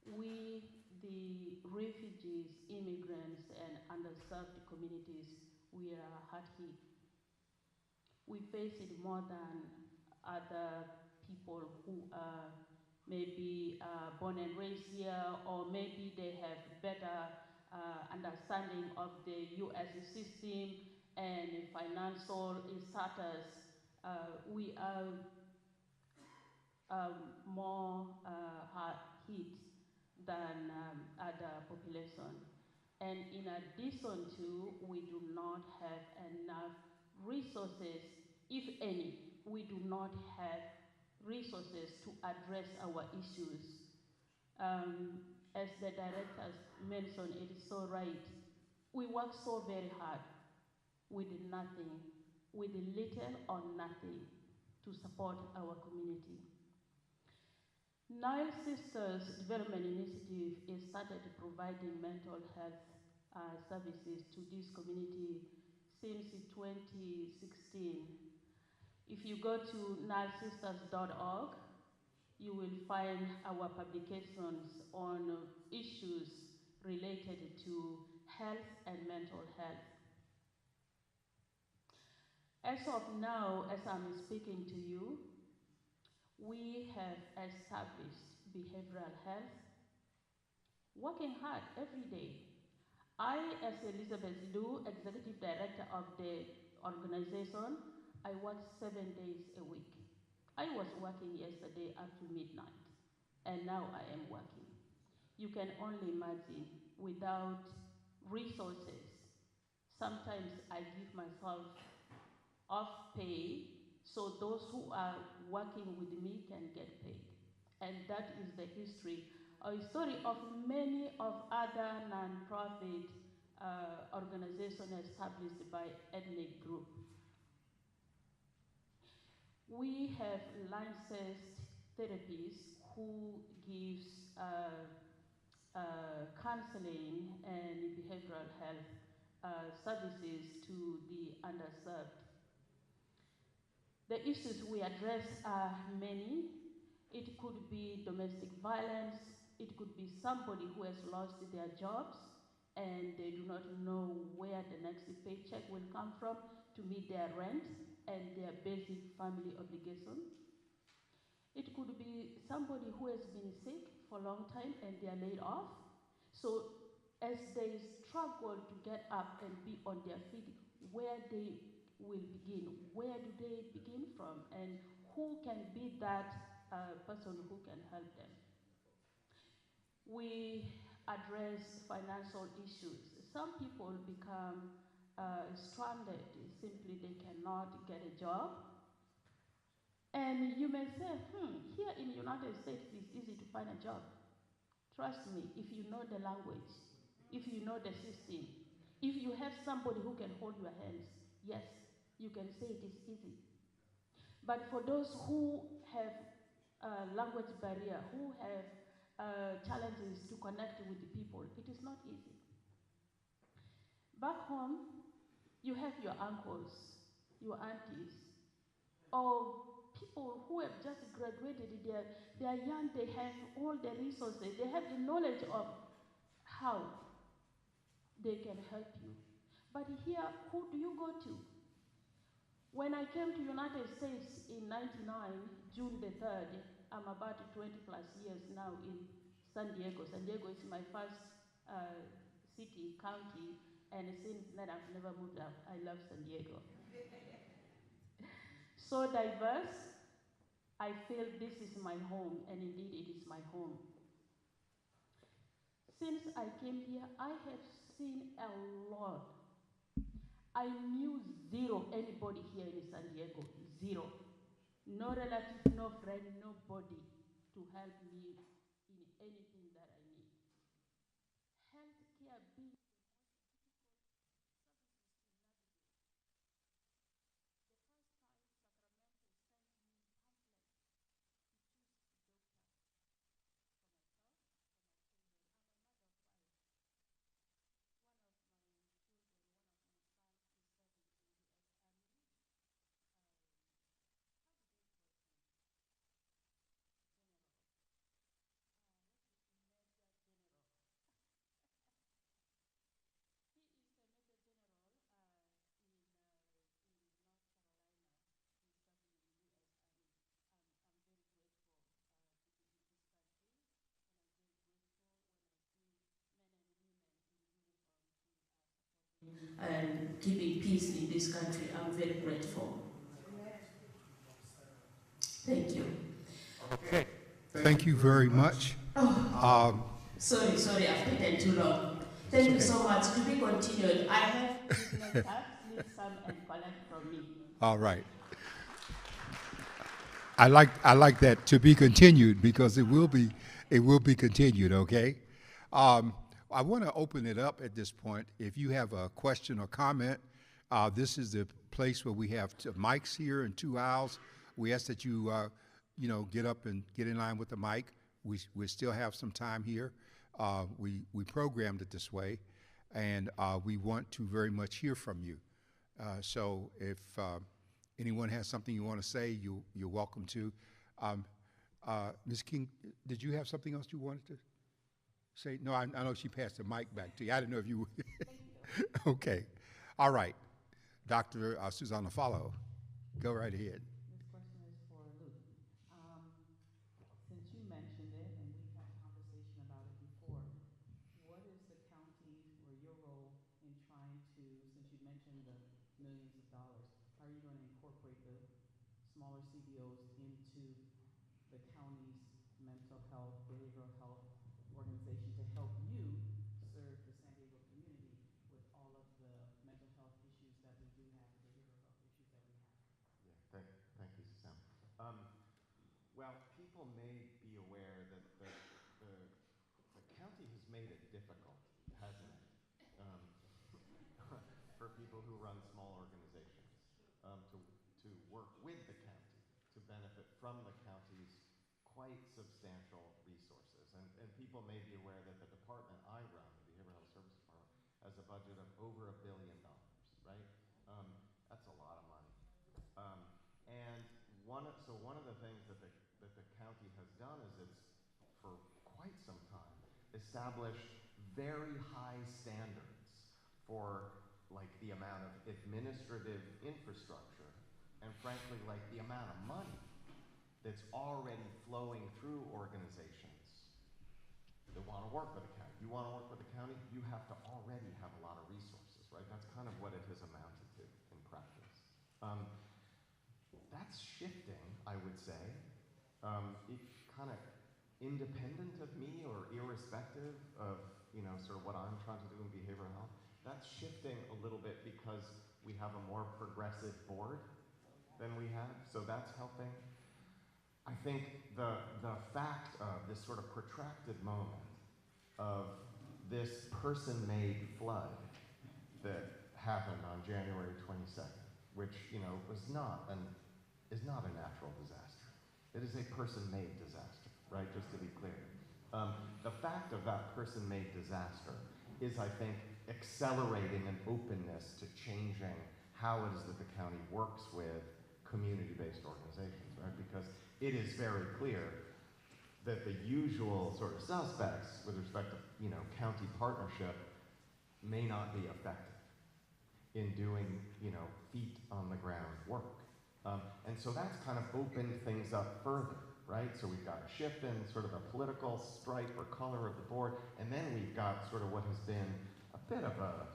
D: we, the refugees, immigrants, and underserved communities, we are hard hit. We face it more than other people who are maybe born and raised here, or maybe they have better understanding of the U.S. system and financial status. We are more hard hit than other population. And in addition to, we do not have enough resources, if any, we do not have resources to address our issues. As the directors mentioned, it is so right. We work so very hard with nothing, with little or nothing to support our community. Nile Sisters Development Initiative is started providing mental health services to this community since 2016. If you go to nilesisters.org, you will find our publications on issues related to health and mental health. As of now, as I'm speaking to you, we have established behavioral health, working hard every day. I, as Elizabeth Liu, Executive Director of the organization, I work 7 days a week. I was working yesterday up to midnight, and now I am working. You can only imagine, without resources, sometimes I give myself off pay so those who are working with me can get paid. And that is the history, a story of many of other non-profit organizations established by ethnic group. We have licensed therapists who gives counseling and behavioral health services to the underserved. The issues we address are many. It could be domestic violence. It could be somebody who has lost their jobs and they do not know where the next paycheck will come from to meet their rent and their basic family obligation. It could be somebody who has been sick for a long time and they are laid off. So as they struggle to get up and be on their feet, where they will begin, where do they begin from, and who can be that person who can help them. We address financial issues. Some people become stranded, simply they cannot get a job. And you may say, here in the United States it's easy to find a job. Trust me, if you know the language, if you know the system, if you have somebody who can hold your hands, yes, you can say it is easy. But for those who have language barrier, who have challenges to connect with the people. It is not easy. Back home, you have your uncles, your aunties, or people who have just graduated. They are young, they have all the resources, they have the knowledge of how they can help you. But here, who do you go to? When I came to United States in 99, June the 3rd, I'm about 20 plus years now in San Diego. San Diego is my first uh, city, county, and since then I've never moved out. I love San Diego. So diverse, I feel this is my home, and indeed it is my home. Since I came here, I have seen a lot. I knew zero anybody here in San Diego, zero. No relative, no friend, nobody to help me in anything that I need. Healthcare being and keeping peace in this country, I'm very grateful. Thank you.
B: Okay. Thank you very much. Um,
D: Sorry, I've taken too long. Thank you so much. To be continued. I have business cards, need some and collect from me.
B: all right. I like that to be continued because it will be continued. Okay. Um, I want to open it up at this point. If you have a question or comment, this is the place where we have mics here in 2 aisles. We ask that you get up and get in line with the mic. We still have some time here. We programmed it this way, and we want to very much hear from you. So if anyone has something you want to say, you're welcome to. Um, Ms. King, did you have something else you wanted to say? No, I know she passed the mic back to you. I didn't know if you. Okay, all right, Dr. Susanna Follow, go right ahead.
A: This question is for Luke. Since you mentioned it and we've had conversation about it before, what is the county or your role in trying to, since you mentioned the millions of dollars, how are you going to incorporate the smaller CBOs into the county's mental health, behavioral health organization to help you serve the San Diego community with all of the mental health issues that we do have, the behavioral health issues that we have?
C: Yeah, thank you, Suzanne. Um, well, people may be aware that the, the county has made it difficult, hasn't it? Um, for people who run small organizations to work with the county to benefit from the county's quite substantial resources. And people may be aware that the department I run, the Behavioral Health Services Department, has a budget of over $1 billion, right? That's a lot of money. Um, and one of the things that the county has done is it's, for quite some time, established very high standards for like the amount of administrative infrastructure and frankly like the amount of money that's already flowing through organizations that want to work with the county. You want to work with the county, you have to already have a lot of resources, right? That's kind of what it has amounted to in practice. That's shifting, I would say. It kind of independent of me or irrespective of sort of what I'm trying to do in behavioral health. That's shifting a little bit because we have a more progressive board than we have, so that's helping. I think the fact of this sort of protracted moment of this person-made flood that happened on January 22nd, which is not a natural disaster. It is a person-made disaster, right? Just to be clear. The fact of that person-made disaster is, I think, accelerating an openness to changing how it is that the county works with community-based organizations, right? Because it is very clear that the usual sort of suspects with respect to, county partnership may not be effective in doing, feet on the ground work. And so that's kind of opened things up further, right? So we've got a shift in sort of the political stripe or color of the board, and then we've got sort of what has been a bit of a,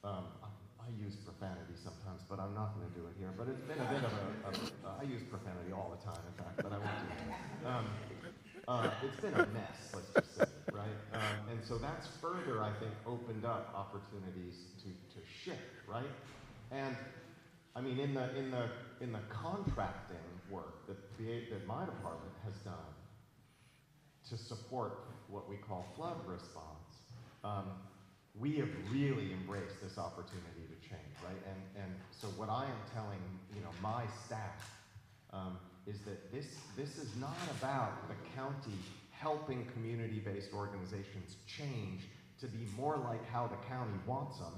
C: I use profanity sometimes, but I'm not going to do it here, but it's been a bit of I use profanity all the time, in fact, but I won't do it. It's been a mess, let's just say, right? And so that's further, I think, opened up opportunities to shift, right? And I mean, in the contracting work that my department has done to support what we call flood response, we have really embraced this opportunity to change, right? And so what I am telling my staff is that this is not about the county helping community-based organizations change to be more like how the county wants them,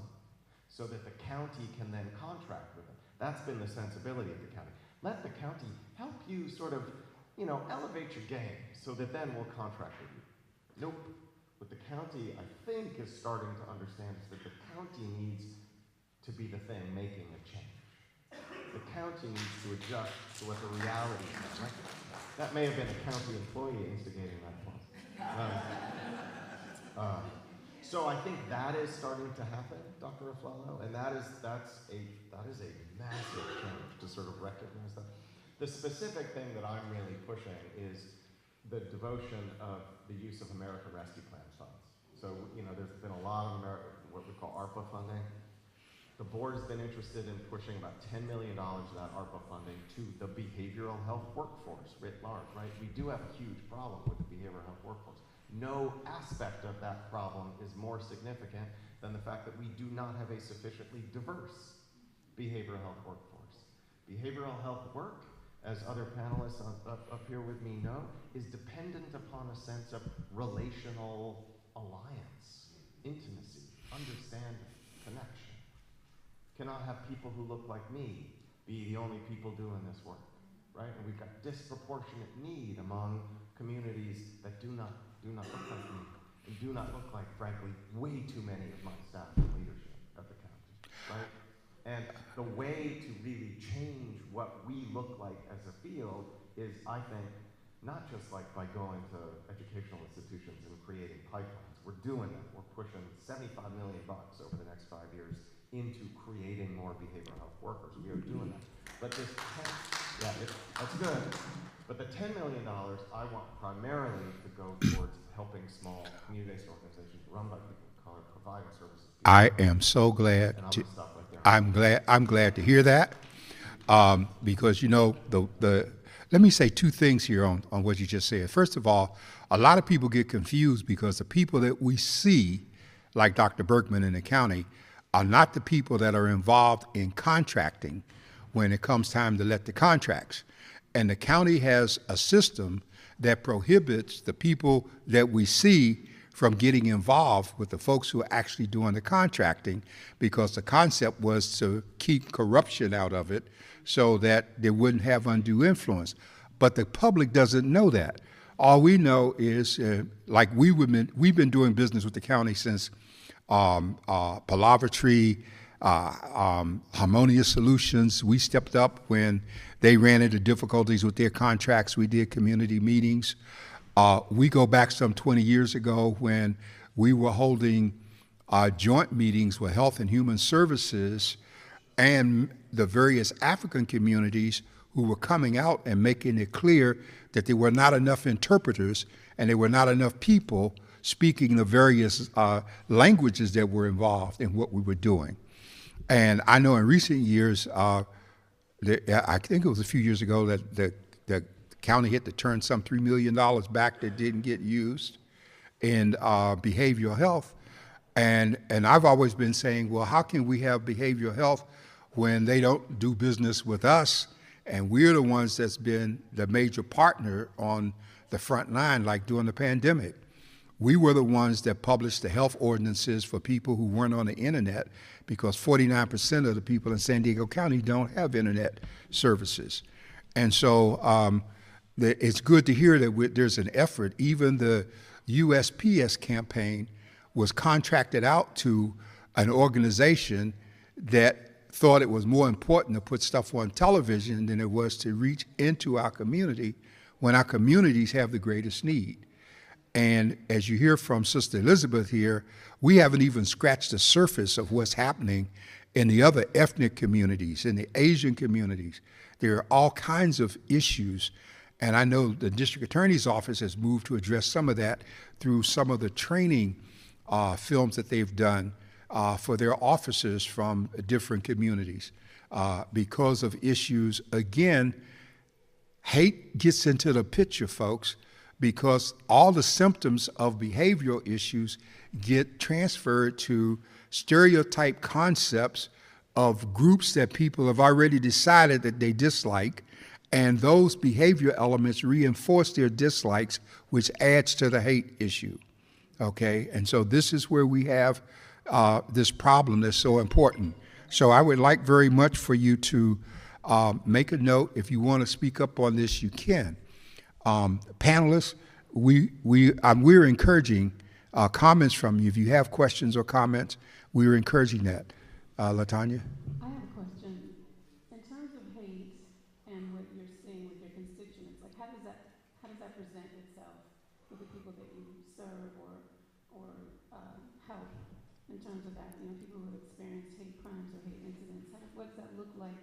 C: so that the county can then contract with them. That's been the sensibility of the county. Let the county help you sort of, elevate your game so that then we'll contract with you. Nope. What the county, I think, is starting to understand is that the county needs to be the thing making a change. The county needs to adjust to what the reality is. Right? That may have been a county employee instigating that clause. So I think that is starting to happen, Dr. Aflalo, and that's a massive change to sort of recognize that. The specific thing that I'm really pushing is the devotion of the use of American Rescue Plan funds. So, there's been a lot of what we call ARPA funding. The board has been interested in pushing about $10 million of that ARPA funding to the behavioral health workforce writ large, right? We do have a huge problem with the behavioral health workforce. No aspect of that problem is more significant than the fact that we do not have a sufficiently diverse behavioral health workforce. Behavioral health work, as other panelists up here with me know, is dependent upon a sense of relational alliance, intimacy, understanding, connection. Cannot have people who look like me be the only people doing this work, right? And we've got disproportionate need among communities that do not look like me, and do not look like, frankly, way too many of my staff and leadership at the county, right? And the way to really change what we look like as a field is, I think, not just like by going to educational institutions and creating pipelines. We're doing that. We're pushing $75 million over the next 5 years into creating more behavioral health workers. We are doing that. But this, that's good. But the $10 million I want primarily to go towards helping small community-based organizations run by people of color, providing services.
B: I am so glad to. I'm glad to hear that, because let me say two things here on what you just said. First of all, a lot of people get confused because the people that we see, like Dr. Berkman in the county, are not the people that are involved in contracting when it comes time to let the contracts. And the county has a system that prohibits the people that we see from getting involved with the folks who are actually doing the contracting, because the concept was to keep corruption out of it so that they wouldn't have undue influence. But the public doesn't know that. All we know is, like we've been doing business with the county since Palavatry, Harmonious Solutions. We stepped up when they ran into difficulties with their contracts. We did community meetings. We go back some 20 years ago when we were holding joint meetings with Health and Human Services and the various African communities who were coming out and making it clear that there were not enough interpreters and there were not enough people speaking the various languages that were involved in what we were doing. And I know in recent years, I think it was a few years ago that the county had to turn some $3 million back that didn't get used in behavioral health. And I've always been saying, well, how can we have behavioral health when they don't do business with us, and we're the ones that's been the major partner on the front line, like during the pandemic? We were the ones that published the health ordinances for people who weren't on the internet, because 49% of the people in San Diego County don't have internet services. And so it's good to hear that there's an effort. Even the USPS campaign was contracted out to an organization that thought it was more important to put stuff on television than it was to reach into our community when our communities have the greatest need. And as you hear from Sister Elizabeth here, we haven't even scratched the surface of what's happening in the other ethnic communities, in the Asian communities. There are all kinds of issues. And I know the district attorney's office has moved to address some of that through some of the training films that they've done for their officers from different communities because of issues. Again, hate gets into the picture, folks, because all the symptoms of behavioral issues get transferred to stereotype concepts of groups that people have already decided that they dislike, and those behavior elements reinforce their dislikes, which adds to the hate issue, okay? And so this is where we have this problem that's so important. So I would like very much for you to make a note. If you want to speak up on this, you can. Panelists, we're encouraging comments from you. If you have questions or comments, we're encouraging that. LaTanya?
D: I have a question. In terms of hate and what you're seeing with your constituents, like how does that present itself with the people that you serve or help in terms of that? You know, people who have experienced hate crimes or hate incidents. What does that look like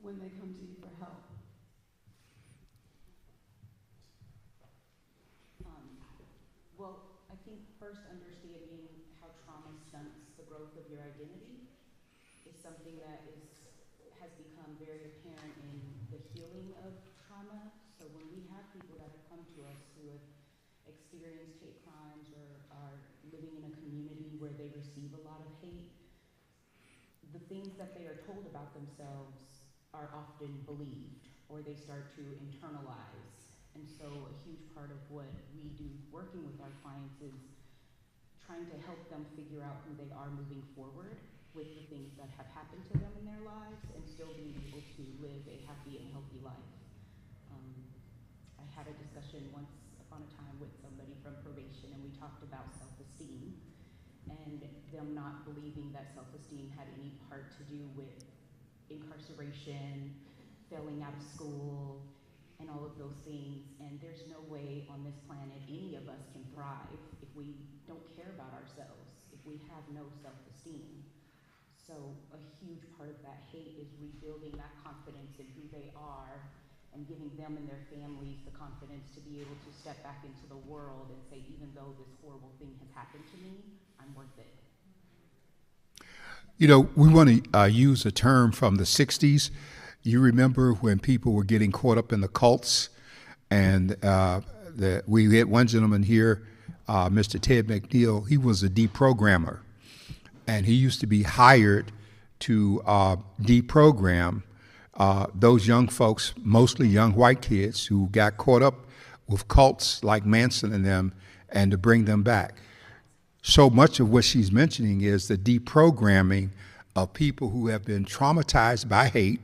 D: when they come to you for help?
A: Well, I think first understanding how trauma stunts the growth of your identity is something that has become very apparent in the healing of trauma. So when we have people that have come to us who have experienced hate crimes or are living in a community where they receive a lot of hate, the things that they are told about themselves are often believed, or they start to internalize. And so a huge part of what we do working with our clients is trying to help them figure out who they are moving forward with the things that have happened to them in their lives and still being able to live a happy and healthy life. I had a discussion once upon a time with somebody from probation, and we talked about self-esteem and them not believing that self-esteem had any part to do with incarceration, failing out of school, and all of those things. And there's no way on this planet any of us can thrive if we don't care about ourselves, if we have no self-esteem. So a huge part of that hate is rebuilding that confidence in who they are and giving them and their families the confidence to be able to step back into the world and say, even though this horrible thing has happened to me, I'm worth it.
B: You know, we want to use a term from the 60s. You remember when people were getting caught up in the cults, and we had one gentleman here, Mr. Ted McNeil. He was a deprogrammer, and he used to be hired to deprogram those young folks, mostly young white kids, who got caught up with cults like Manson and them, and to bring them back. So much of what she's mentioning is the deprogramming of people who have been traumatized by hate,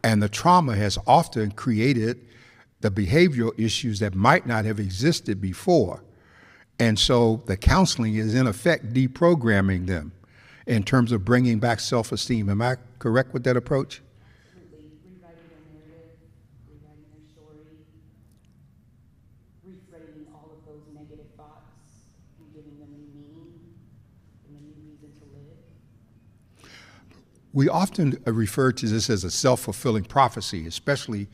B: and the trauma has often created the behavioral issues that might not have existed before. And so the counseling is in effect deprogramming them in terms of bringing back self-esteem. Am I correct with that approach?
A: Absolutely. Rewriting their narrative, rewriting their story, reframing all of those negative thoughts and giving them new meaning and a new reason to live.
B: We often refer to this as a self-fulfilling prophecy, especially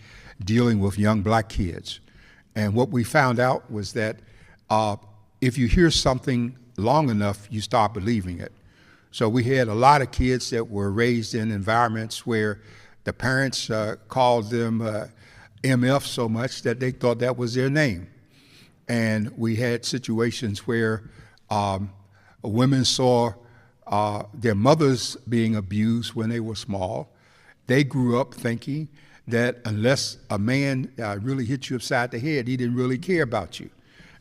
B: dealing with young black kids. And what we found out was that if you hear something long enough, you start believing it. So we had a lot of kids that were raised in environments where the parents called them MF so much that they thought that was their name. And we had situations where women saw their mothers being abused when they were small. They grew up thinking that unless a man really hit you upside the head, he didn't really care about you.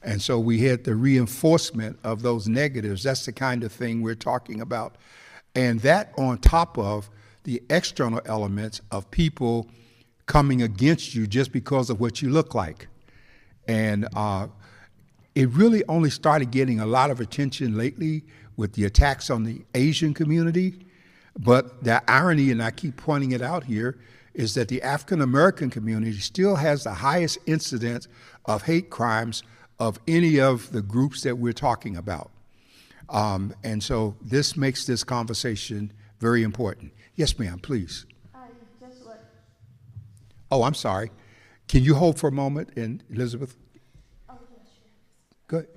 B: And so we had the reinforcement of those negatives. That's the kind of thing we're talking about. And that on top of the external elements of people coming against you just because of what you look like. And it really only started getting a lot of attention lately with the attacks on the Asian community. But the irony, and I keep pointing it out here, is that the African American community still has the highest incidence of hate crimes of any of the groups that we're talking about. And so this makes this conversation very important. Yes, ma'am, please.
D: I just want.
B: Oh, I'm sorry. Can you hold for a moment, and Elizabeth?
D: Oh, yeah, sure.
B: Good.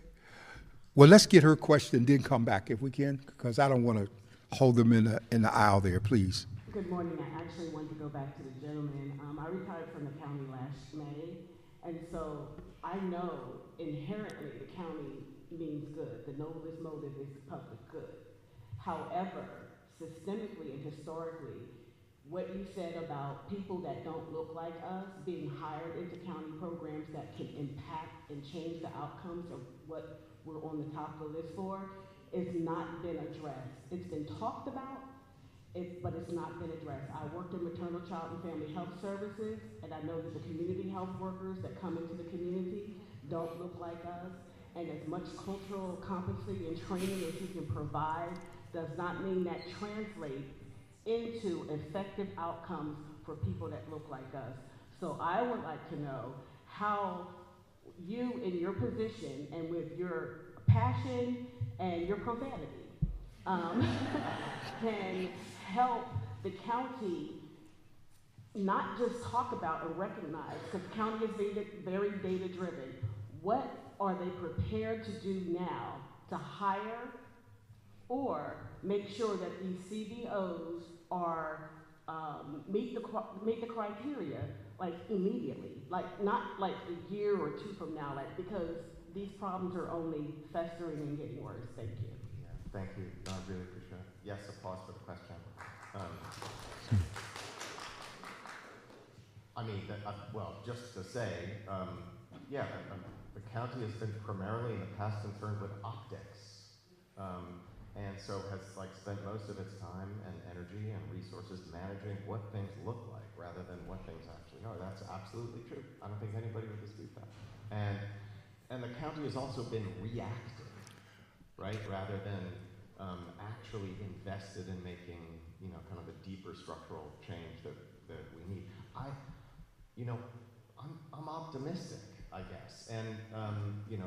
B: Well, let's get her question, then come back if we can, because I don't want to hold them in the aisle there, please.
E: Good morning. I actually wanted to go back to the gentleman. I retired from the county last May, and so I know inherently the county means good. The noblest motive is public good. However, systemically and historically, what you said about people that don't look like us being hired into county programs that can impact and change the outcomes of what we're on the top of the list for is not been addressed. It's been talked about, but it's not been addressed. I worked in maternal, child, and family health services, and I know that the community health workers that come into the community don't look like us, and as much cultural competency and training as you can provide does not mean that translates into effective outcomes for people that look like us. So I would like to know how you, in your position and with your passion and your profanity, can help the county not just talk about and recognize, because the county is very data driven. What are they prepared to do now to hire or make sure that these CBOs are meet the criteria like immediately, like not like a year or two from now, like because these problems are only festering and getting worse. Thank you.
C: Yeah, thank you. No, I really appreciate it. Yes, applause for the question. I mean, well, just to say, yeah, the county has been primarily in the past concerned with optics, and so has spent most of its time and energy and resources managing what things look like rather than what things actually are. That's absolutely true. I don't think anybody would dispute that. And the county has also been reactive, right, rather than actually invested in making, kind of a deeper structural change that we need. I'm optimistic, I guess, and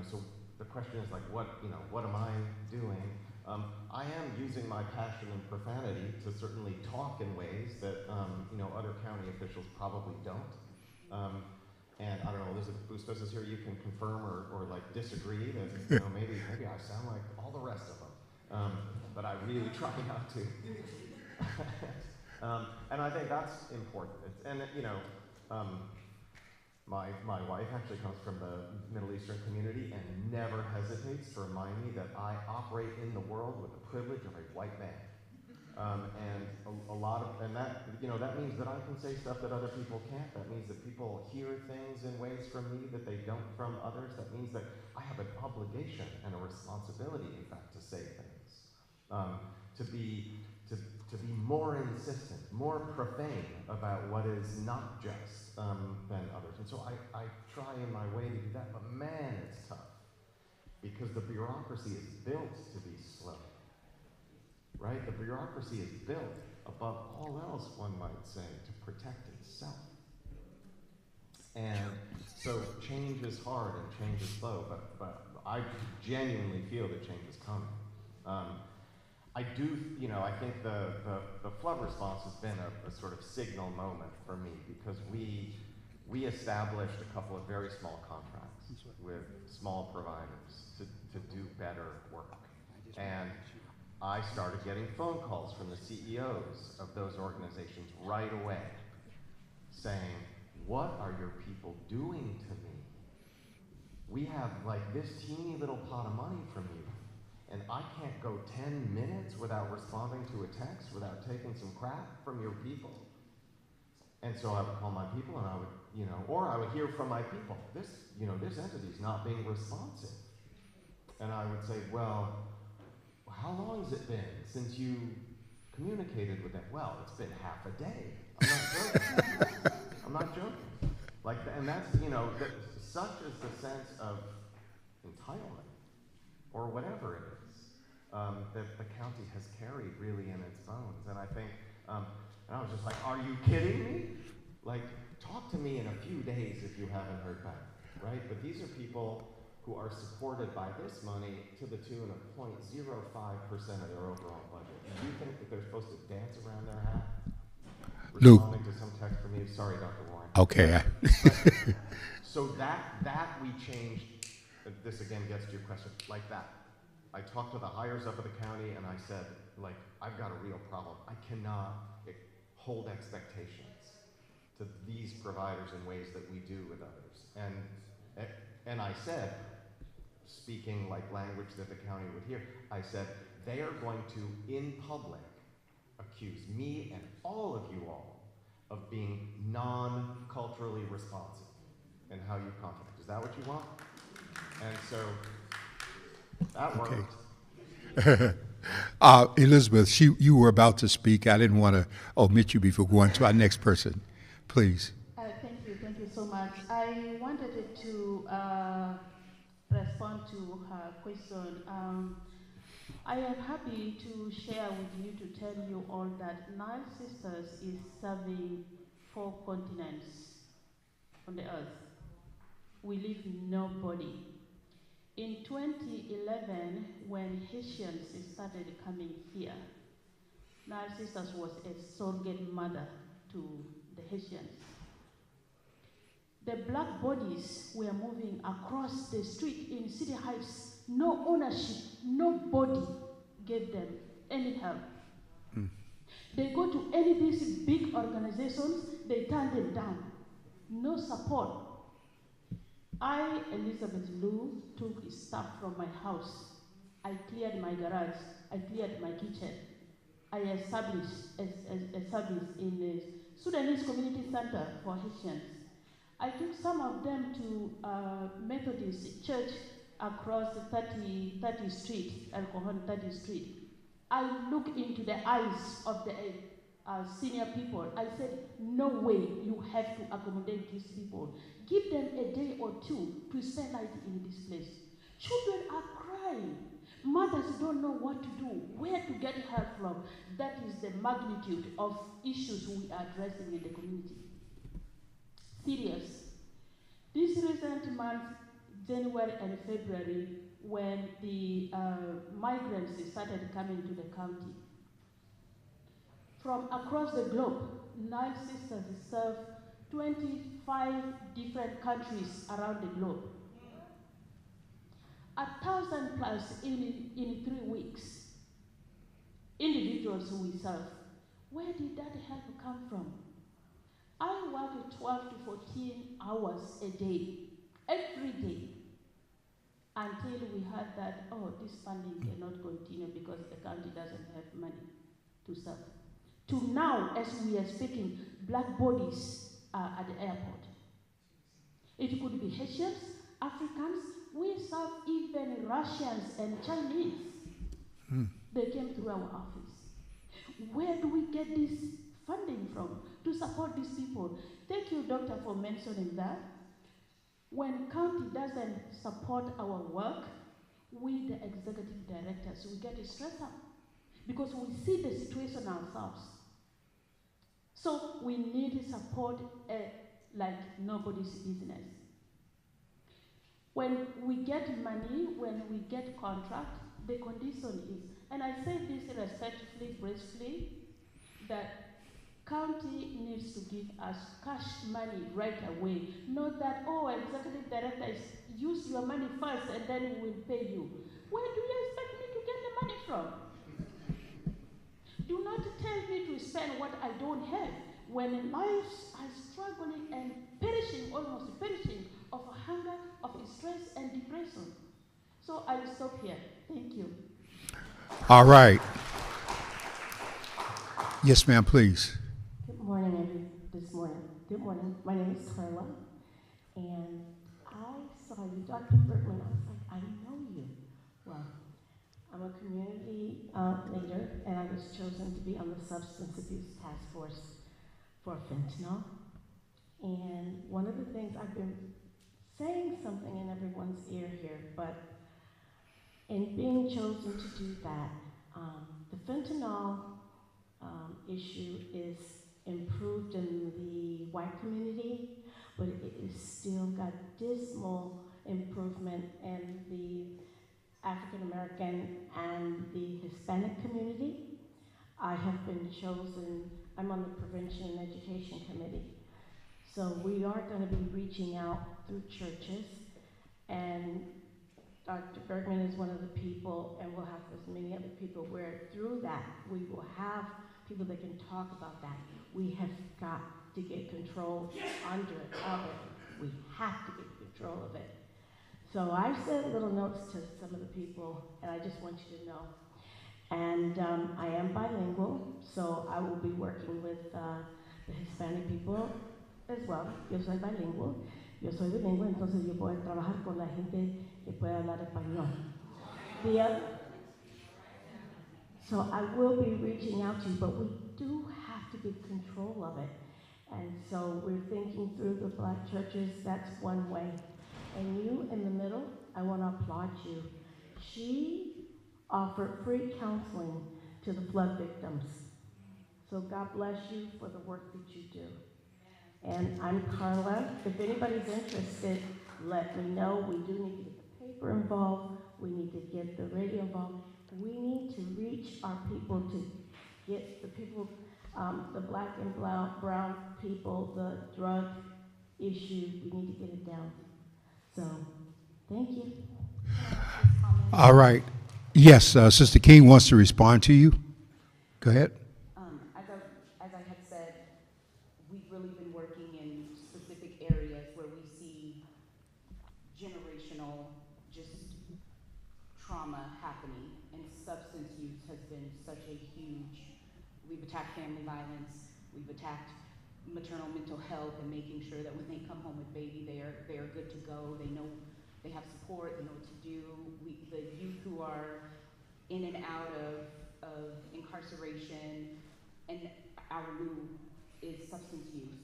C: so the question is what am I doing? I am using my passion and profanity to certainly talk in ways that other county officials probably don't. And I don't know, Elizabeth Bustos is here. You can confirm or disagree that maybe I sound like all the rest of them, but I really try not to. And I think that's important. My wife actually comes from the Middle Eastern community and never hesitates to remind me that I operate in the world with the privilege of a white man. And that means that I can say stuff that other people can't. That means that people hear things in ways from me that they don't from others. That means that I have an obligation and a responsibility, in fact, to say things, to be more insistent, more profane about what is not just than others. And so I try in my way to do that, but man, it's tough because the bureaucracy is built to be slow. Right? The bureaucracy is built, above all else, one might say, to protect itself. And so change is hard and change is slow, but I genuinely feel that change is coming. I think the flood response has been a sort of signal moment for me because we established a couple of very small contracts with small providers to do better work. And I started getting phone calls from the CEOs of those organizations right away saying, what are your people doing to me? We have this teeny little pot of money from you, and I can't go 10 minutes without responding to a text, without taking some crap from your people. And so I would call my people and I would, or I would hear from my people, this entity is not being responsive. And I would say, well, how long has it been since you communicated with them? Well, it's been half a day. I'm not joking. I'm not joking. And that's, such is the sense of entitlement, or whatever it is, that the county has carried really in its bones. And I think, and I was just like, are you kidding me? Talk to me in a few days if you haven't heard back, right? But these are people who are supported by this money to the tune of 0.05% of their overall budget. Do you think that they're supposed to dance around their hat?
B: Luke.
C: Responding to some text from you? Sorry, Dr. Warren.
B: Okay.
C: So that we changed. This again gets to your question, like that. I talked to the hires up at the county and I said, I've got a real problem. I cannot hold expectations to these providers in ways that we do with others. And I said, speaking like language that the county would hear, I said, they are going to, in public, accuse me and all of you all of being non-culturally responsive in how you contract. Is that what you want? And so that worked.
B: Okay. Elizabeth, you were about to speak. I didn't want to omit you before going to our next person. Please.
D: Thank you so much. I wanted to respond to her question. I am happy to share with you, to tell you all that Nile Sisters is serving 4 continents on the earth. We leave nobody. In 2011, when Haitians started coming here, Nile Sisters was a surrogate mother to the Haitians. The black bodies were moving across the street in City Heights. No ownership, nobody gave them any help. They go to any of these big organizations, they turn them down. No support. I, Elizabeth Lou, took stuff from my house. I cleared my garage. I cleared my kitchen. I established a service in the Sudanese Community Center for Haitians. I took some of them to Methodist Church across 30th Street, El Cojon 30th Street. I looked into the eyes of the senior people. I said, no way you have to accommodate these people. Give them a day or two to spend night in this place. Children are crying. Mothers don't know what to do, where to get help from. That is the magnitude of issues we are addressing in the community. Serious. This recent month, January and February, when the migrants started coming to the county, from across the globe, Nile Sisters serve 25 different countries around the globe. 1,000 plus in 3 weeks. Individuals who we serve. Where did that help come from? I work 12 to 14 hours a day, every day, until we heard that, this funding cannot continue because the county doesn't have money to serve. To now, as we are speaking, black bodies are at the airport. It could be Haitians, Africans, we serve even Russians and Chinese. They came through our office. Where do we get this funding from to support these people? Thank you, Doctor, for mentioning that. When county doesn't support our work, we, the executive directors, we get stressed up because we see the situation ourselves. So we need support like nobody's business. When we get money, when we get contract, the condition is, and I say this respectfully, gracefully, that county needs to give us cash money right away. Not that, executive director, use your money first and then we will pay you. Where do you expect me to get the money from? Do not tell me to spend what I don't have when lives are struggling and perishing, almost perishing, of hunger, of stress and depression. So I will stop here. Thank you.
B: All right. Yes, ma'am, please.
F: Good morning, this morning.
D: was chosen to be on the Substance Abuse Task Force for fentanyl. And one of the things I've been saying something in everyone's ear here, but in being chosen to do that, the fentanyl issue is improved in the white community, but it is still got dismal improvement in the African American and the Hispanic community. I have been chosen, I'm on the Prevention and Education Committee. So we are going to be reaching out through churches, and Dr. Bergman is one of the people, and we'll have as many other people where through that we will have people that can talk about that. We have got to get control of it. We have to get control of it. So I sent little notes to some of the people, and I just want you to know. And I am bilingual, so I will be working with the Hispanic people as well. Yo soy bilingual. Yo soy bilingüe, entonces yo puedo trabajar con la gente que puede hablar español. So I will be reaching out to you, but we do have to get control of it. And so we're thinking through the black churches, that's one way. And you in the middle, I want to applaud you. She offered free counseling to the flood victims. So God bless you for the work that you do. And I'm Carla. If anybody's interested, let me know. We do need to get the paper involved. We need to get the radio involved. We need to reach our people to get the people, the black and brown people, the drug issue. We need to get it down. So, thank you.
B: All right. Yes, Sister King wants to respond to you. Go ahead.
A: As I had said, we've really been working in specific areas where we see generational trauma happening, and substance use has been such a huge. We've attacked family violence, we've attacked maternal mental health, and making sure that when they come home with baby, they are good to go. They know they have support, they know what to do. The youth who are in and out of incarceration, and our new is substance use.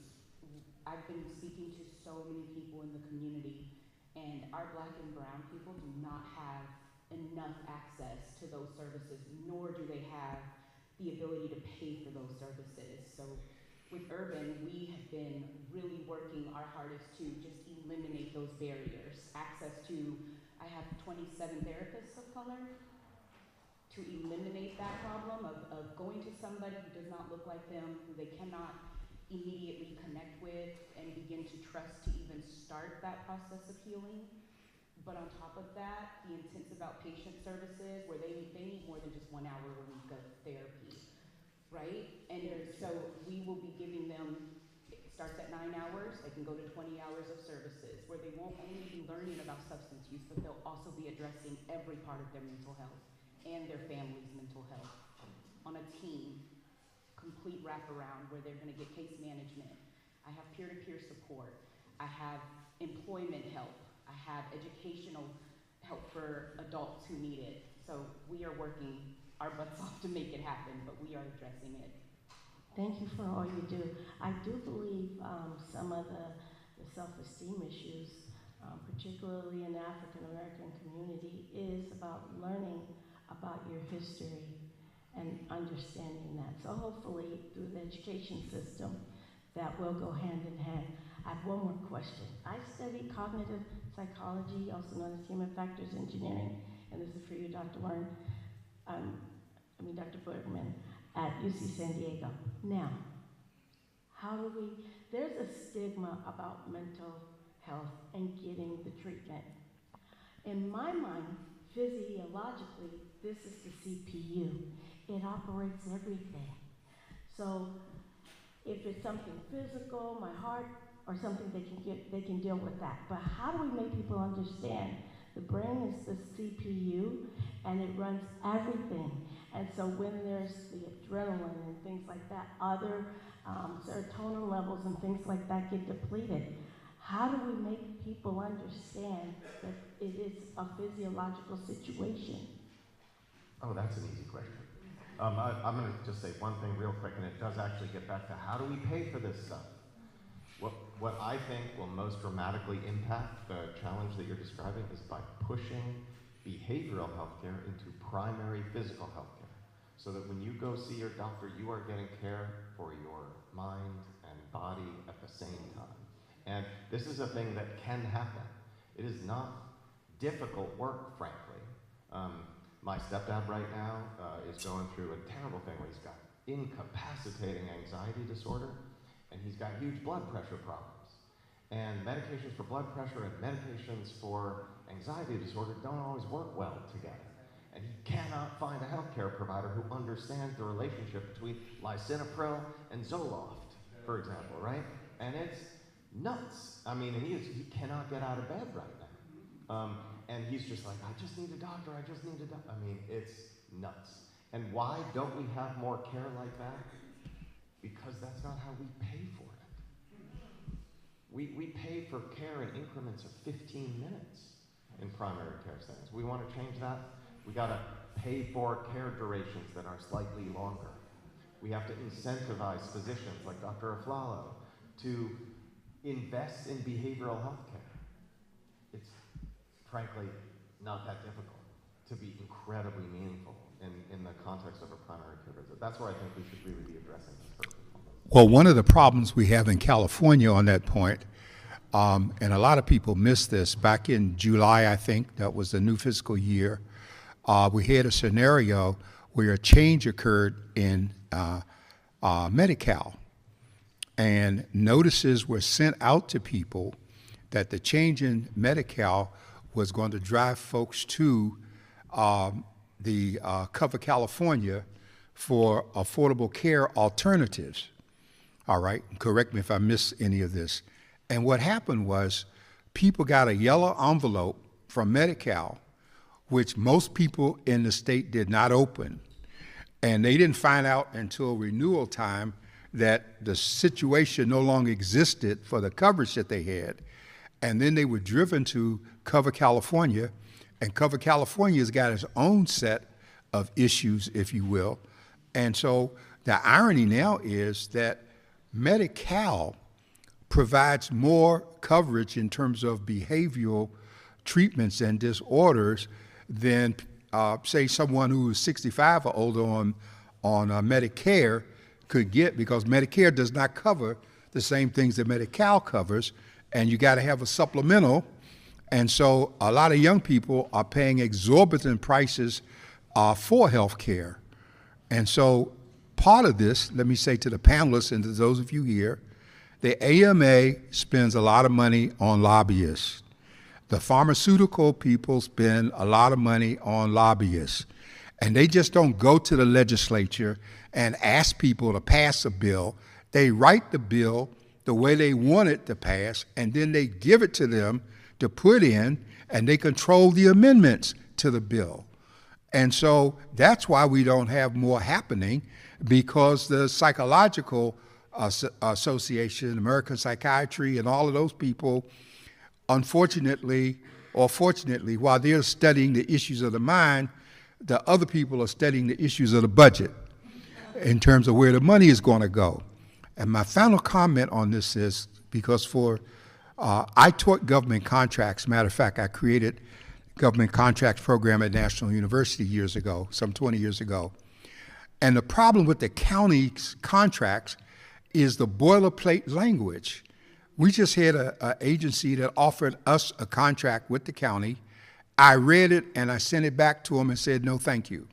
A: I've been speaking to so many people in the community, and our black and brown people do not have enough access to those services, nor do they have the ability to pay for those services. So with Urban, we have been really working our hardest to just eliminate those barriers. Access to, I have 27 therapists of color, to eliminate that problem of going to somebody who does not look like them, who they cannot immediately connect with and begin to trust to even start that process of healing. But on top of that, the intensive outpatient services where they need more than just 1 hour a week of therapy, right? And so we will be giving them, it starts at 9 hours, they can go to 20 hours of services where they won't only be learning about substance use, but they'll also be addressing every part of their mental health and their family's mental health on a team, complete wraparound where they're gonna get case management. I have peer-to-peer support. I have employment help. I have educational help for adults who need it. So we are working our butts off to make it happen, but we are addressing it.
D: Thank you for all you do. I do believe some of the self-esteem issues, particularly in the African American community, is about learning about your history and understanding that. So hopefully through the education system, that will go hand in hand. I have one more question. I studied cognitive psychology, also known as human factors engineering, and this is for you, Dr. Warren, Dr. Bergman, at UC San Diego. Now, there's a stigma about mental health and getting the treatment. In my mind, physiologically, this is the CPU. It operates everything. So if it's something physical, my heart, or something they can deal with that. But how do we make people understand the brain is the CPU and it runs everything? And so when there's the adrenaline and things like that, other serotonin levels and things like that get depleted. How do we make people understand that it is a physiological situation?
C: Oh, that's an easy question. I'm going to just say one thing real quick, and it does actually get back to how do we pay for this stuff? What I think will most dramatically impact the challenge that you're describing is by pushing behavioral healthcare into primary physical healthcare, so that when you go see your doctor, you are getting care for your mind and body at the same time. And this is a thing that can happen. It is not difficult work, frankly. My stepdad right now is going through a terrible thing where he's got incapacitating anxiety disorder, and he's got huge blood pressure problems. And medications for blood pressure and medications for anxiety disorder don't always work well together. And he cannot find a healthcare provider who understands the relationship between lisinopril and Zoloft, for example, right? And it's nuts. I mean, he cannot get out of bed right now. And he's just like, I just need a doctor, I just need a doctor. I mean, it's nuts. And why don't we have more care like that? Because that's not how we pay for it. We pay for care in increments of 15 minutes in primary care settings. We want to change that. We got to pay for care durations that are slightly longer. We have to incentivize physicians like Dr. Aflalo to invest in behavioral health care. It's frankly not that difficult to be incredibly meaningful in the context of a primary care visit. That's where I think we should really be addressing this first and foremost.
B: Well, one of the problems we have in California on that point, and a lot of people miss this, back in July, I think, that was the new fiscal year, we had a scenario where a change occurred in Medi-Cal. And notices were sent out to people that the change in Medi-Cal was going to drive folks to the Cover California for affordable care alternatives. All right, correct me if I miss any of this. And what happened was people got a yellow envelope from Medi-Cal, which most people in the state did not open. And they didn't find out until renewal time that the situation no longer existed for the coverage that they had. And then they were driven to Cover California, and Cover California's got its own set of issues, if you will. And so the irony now is that Medi-Cal provides more coverage in terms of behavioral treatments and disorders than, say, someone who is 65 or older on Medicare could get, because Medicare does not cover the same things that Medi-Cal covers, and you got to have a supplemental. And so a lot of young people are paying exorbitant prices for health care. And so part of this, let me say to the panelists and to those of you here, the AMA spends a lot of money on lobbyists. The pharmaceutical people spend a lot of money on lobbyists. And they just don't go to the legislature and ask people to pass a bill. They write the bill the way they want it to pass, and then they give it to them to put in, and they control the amendments to the bill. And so that's why we don't have more happening, because the Psychological Association, American Psychiatry, and all of those people, unfortunately or fortunately, while they're studying the issues of the mind, the other people are studying the issues of the budget in terms of where the money is going to go. And my final comment on this is, because I taught government contracts. Matter of fact, I created a government contracts program at National University years ago, some 20 years ago. And the problem with the county's contracts is the boilerplate language. We just had an agency that offered us a contract with the county. I read it and I sent it back to them and said, no, thank you.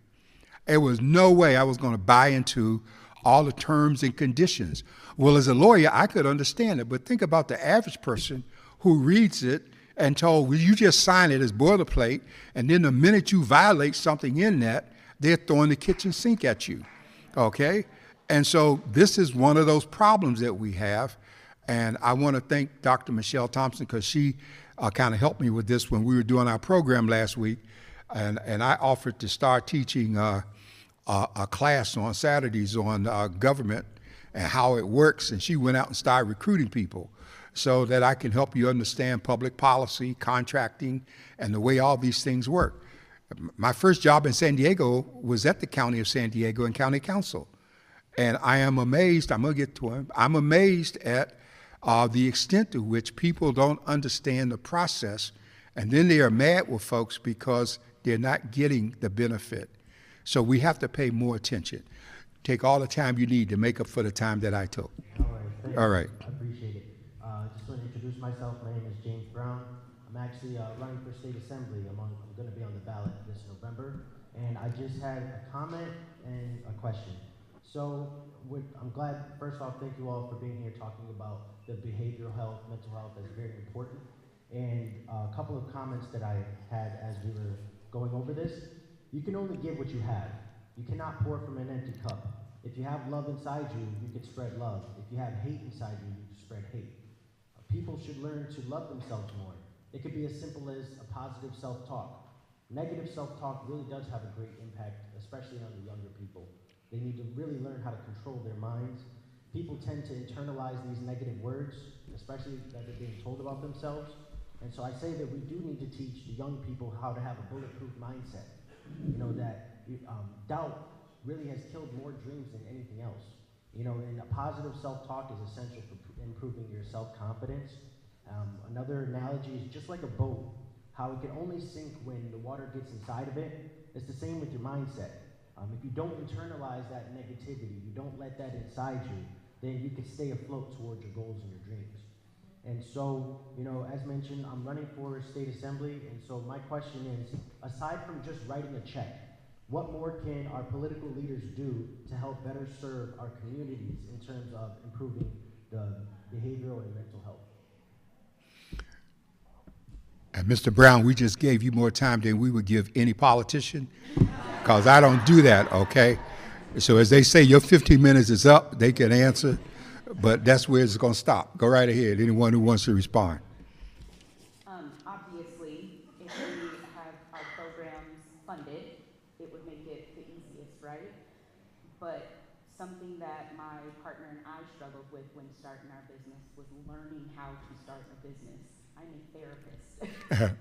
B: There was no way I was going to buy into all the terms and conditions. Well, as a lawyer, I could understand it, but think about the average person who reads it and told, well, you just sign it as boilerplate, and then the minute you violate something in that, they're throwing the kitchen sink at you, okay? And so this is one of those problems that we have, and I want to thank Dr. Michelle Thompson, because she kind of helped me with this when we were doing our program last week, and I offered to start teaching a class on Saturdays on government and how it works, and she went out and started recruiting people so that I can help you understand public policy, contracting, and the way all these things work. My first job in San Diego was at the County of San Diego and County Council. And I am amazed, I'm going to get to him, I'm amazed at the extent to which people don't understand the process, and then they are mad with folks because they're not getting the benefit. So we have to pay more attention. Take all the time you need to make up for the time that I took.
F: All right, thank you.
B: All right.
F: I appreciate it. Just want to introduce myself. My name is James Brown. I'm actually running for state assembly. I'm going to be on the ballot this November. And I just had a comment and a question. So I'm glad, first off, thank you all for being here talking about the behavioral health, mental health is very important. And a couple of comments that I had as we were going over this. You can only give what you have. You cannot pour from an empty cup. If you have love inside you, you can spread love. If you have hate inside you, you can spread hate. People should learn to love themselves more. It could be as simple as a positive self-talk. Negative self-talk really does have a great impact, especially on the younger people. They need to really learn how to control their minds. People tend to internalize these negative words, especially that they're being told about themselves. And so I say that we do need to teach the young people how to have a bulletproof mindset. You know, that doubt really has killed more dreams than anything else. You know, and a positive self-talk is essential for improving your self-confidence. Another analogy is just like a boat, how it can only sink when the water gets inside of it. It's the same with your mindset. If you don't internalize that negativity, you don't let that inside you, then you can stay afloat towards your goals and your dreams. And so, you know, as mentioned, I'm running for state assembly, and so my question is, aside from just writing a check, what more can our political leaders do to help better serve our communities in terms of improving the behavioral and mental health?
B: And Mr. Brown, we just gave you more time than we would give any politician, because I don't do that, okay? So as they say, your 15 minutes is up, they can answer, but that's where it's going to stop. Go right ahead, anyone who wants to respond.
A: Obviously, if we have our programs funded, it would make it the easiest, right? But something that my partner and I struggled with when starting our business was learning how to start a business. I'm a therapist.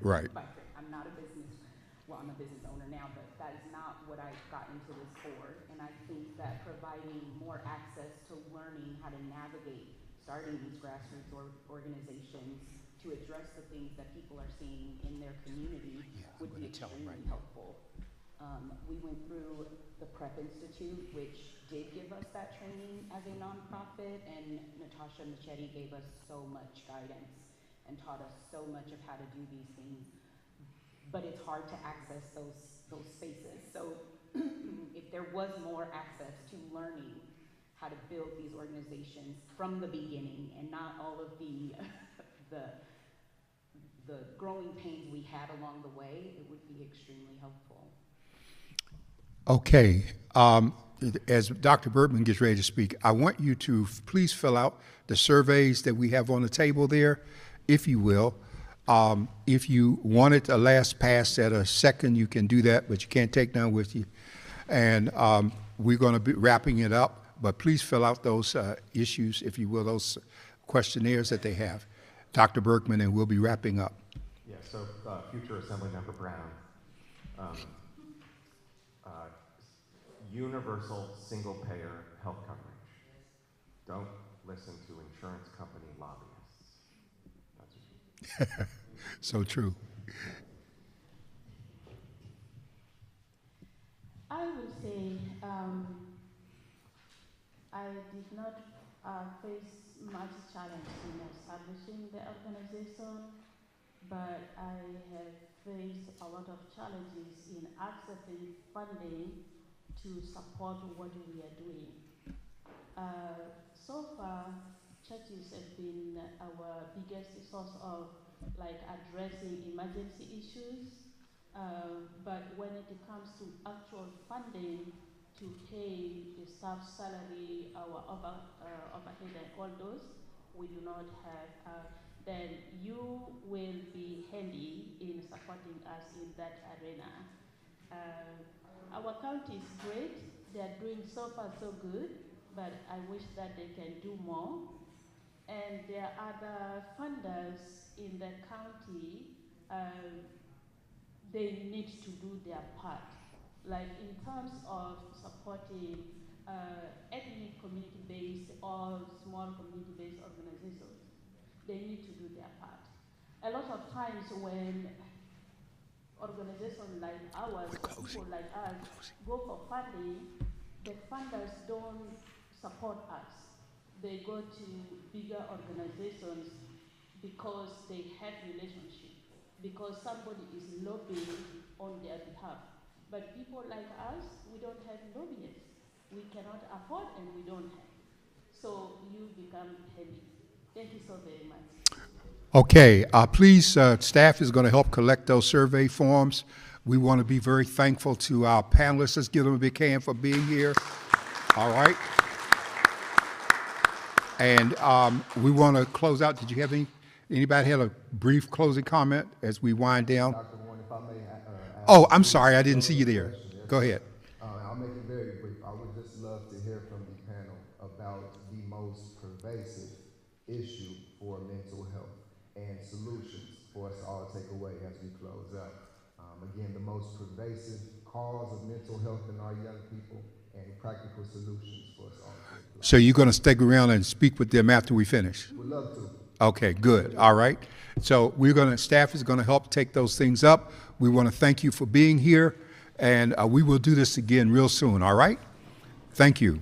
B: Right.
A: I'm not a business, well, I'm a business owner now, but that is not what I got into this for. And I think that providing more access to learning how to navigate starting these grassroots organizations to address the things that people are seeing in their community would be extremely helpful. We went through the Prep Institute, which did give us that training as a nonprofit, and Natasha Machete gave us so much guidance and taught us so much of how to do these things. But it's hard to access those spaces. So if there was more access to learning how to build these organizations from the beginning and not all of the the growing pains we had along the way, it would be extremely helpful.
B: Okay. As Dr. Bergman gets ready to speak, I want you to please fill out the surveys that we have on the table there, if you will. If you wanted to last pass at a second, you can do that, but you can't take none with you. And we're going to be wrapping it up, but please fill out those issues, if you will, those questionnaires that they have. Dr. Bergman, and we'll be wrapping up.
C: Yeah, so future Assemblymember Brown, universal single-payer health coverage. Don't listen to insurance company lobbyists. That's what
B: So true.
D: I would say I did not face much challenge in establishing the organization, but I have faced a lot of challenges in accessing funding to support what we are doing. So far, churches have been our biggest source of addressing emergency issues, but when it comes to actual funding to pay the staff salary, our overhead and all those, we do not have. Then you will be handy in supporting us in that arena. Our county is great. They are doing so far so good, but I wish that they can do more. And there are other funders in the county they need to do their part. Like in terms of supporting ethnic community-based or small community-based organizations, they need to do their part. A lot of times when organizations like ours, people like us, go for funding, the funders don't support us. They go to bigger organizations because they have relationships, because somebody is lobbying on their behalf. But people like us, we don't have lobbyists. We cannot afford and we don't have. So you become heavy. Thank you so very much.
B: Okay, please, staff is going to help collect those survey forms. We want to be very thankful to our panelists. Let's give them a big hand for being here. All right. And we want to close out. Did you have anybody have a brief closing comment as we wind down?
G: Dr. Warren, if I may
B: Oh, I'm sorry, I didn't see you there. Go ahead.
G: I'll make it very brief. I would just love to hear from the panel about the most pervasive issue for mental health and solutions for us all to take away as we close out. Again, the most pervasive cause of mental health in our young people and practical solutions for us all to take away.
B: So you're going to stick around and speak with them after we finish?
G: Would love to.
B: Okay, good. All right. So staff is going to help take those things up. We want to thank you for being here, and we will do this again real soon, all right? Thank you.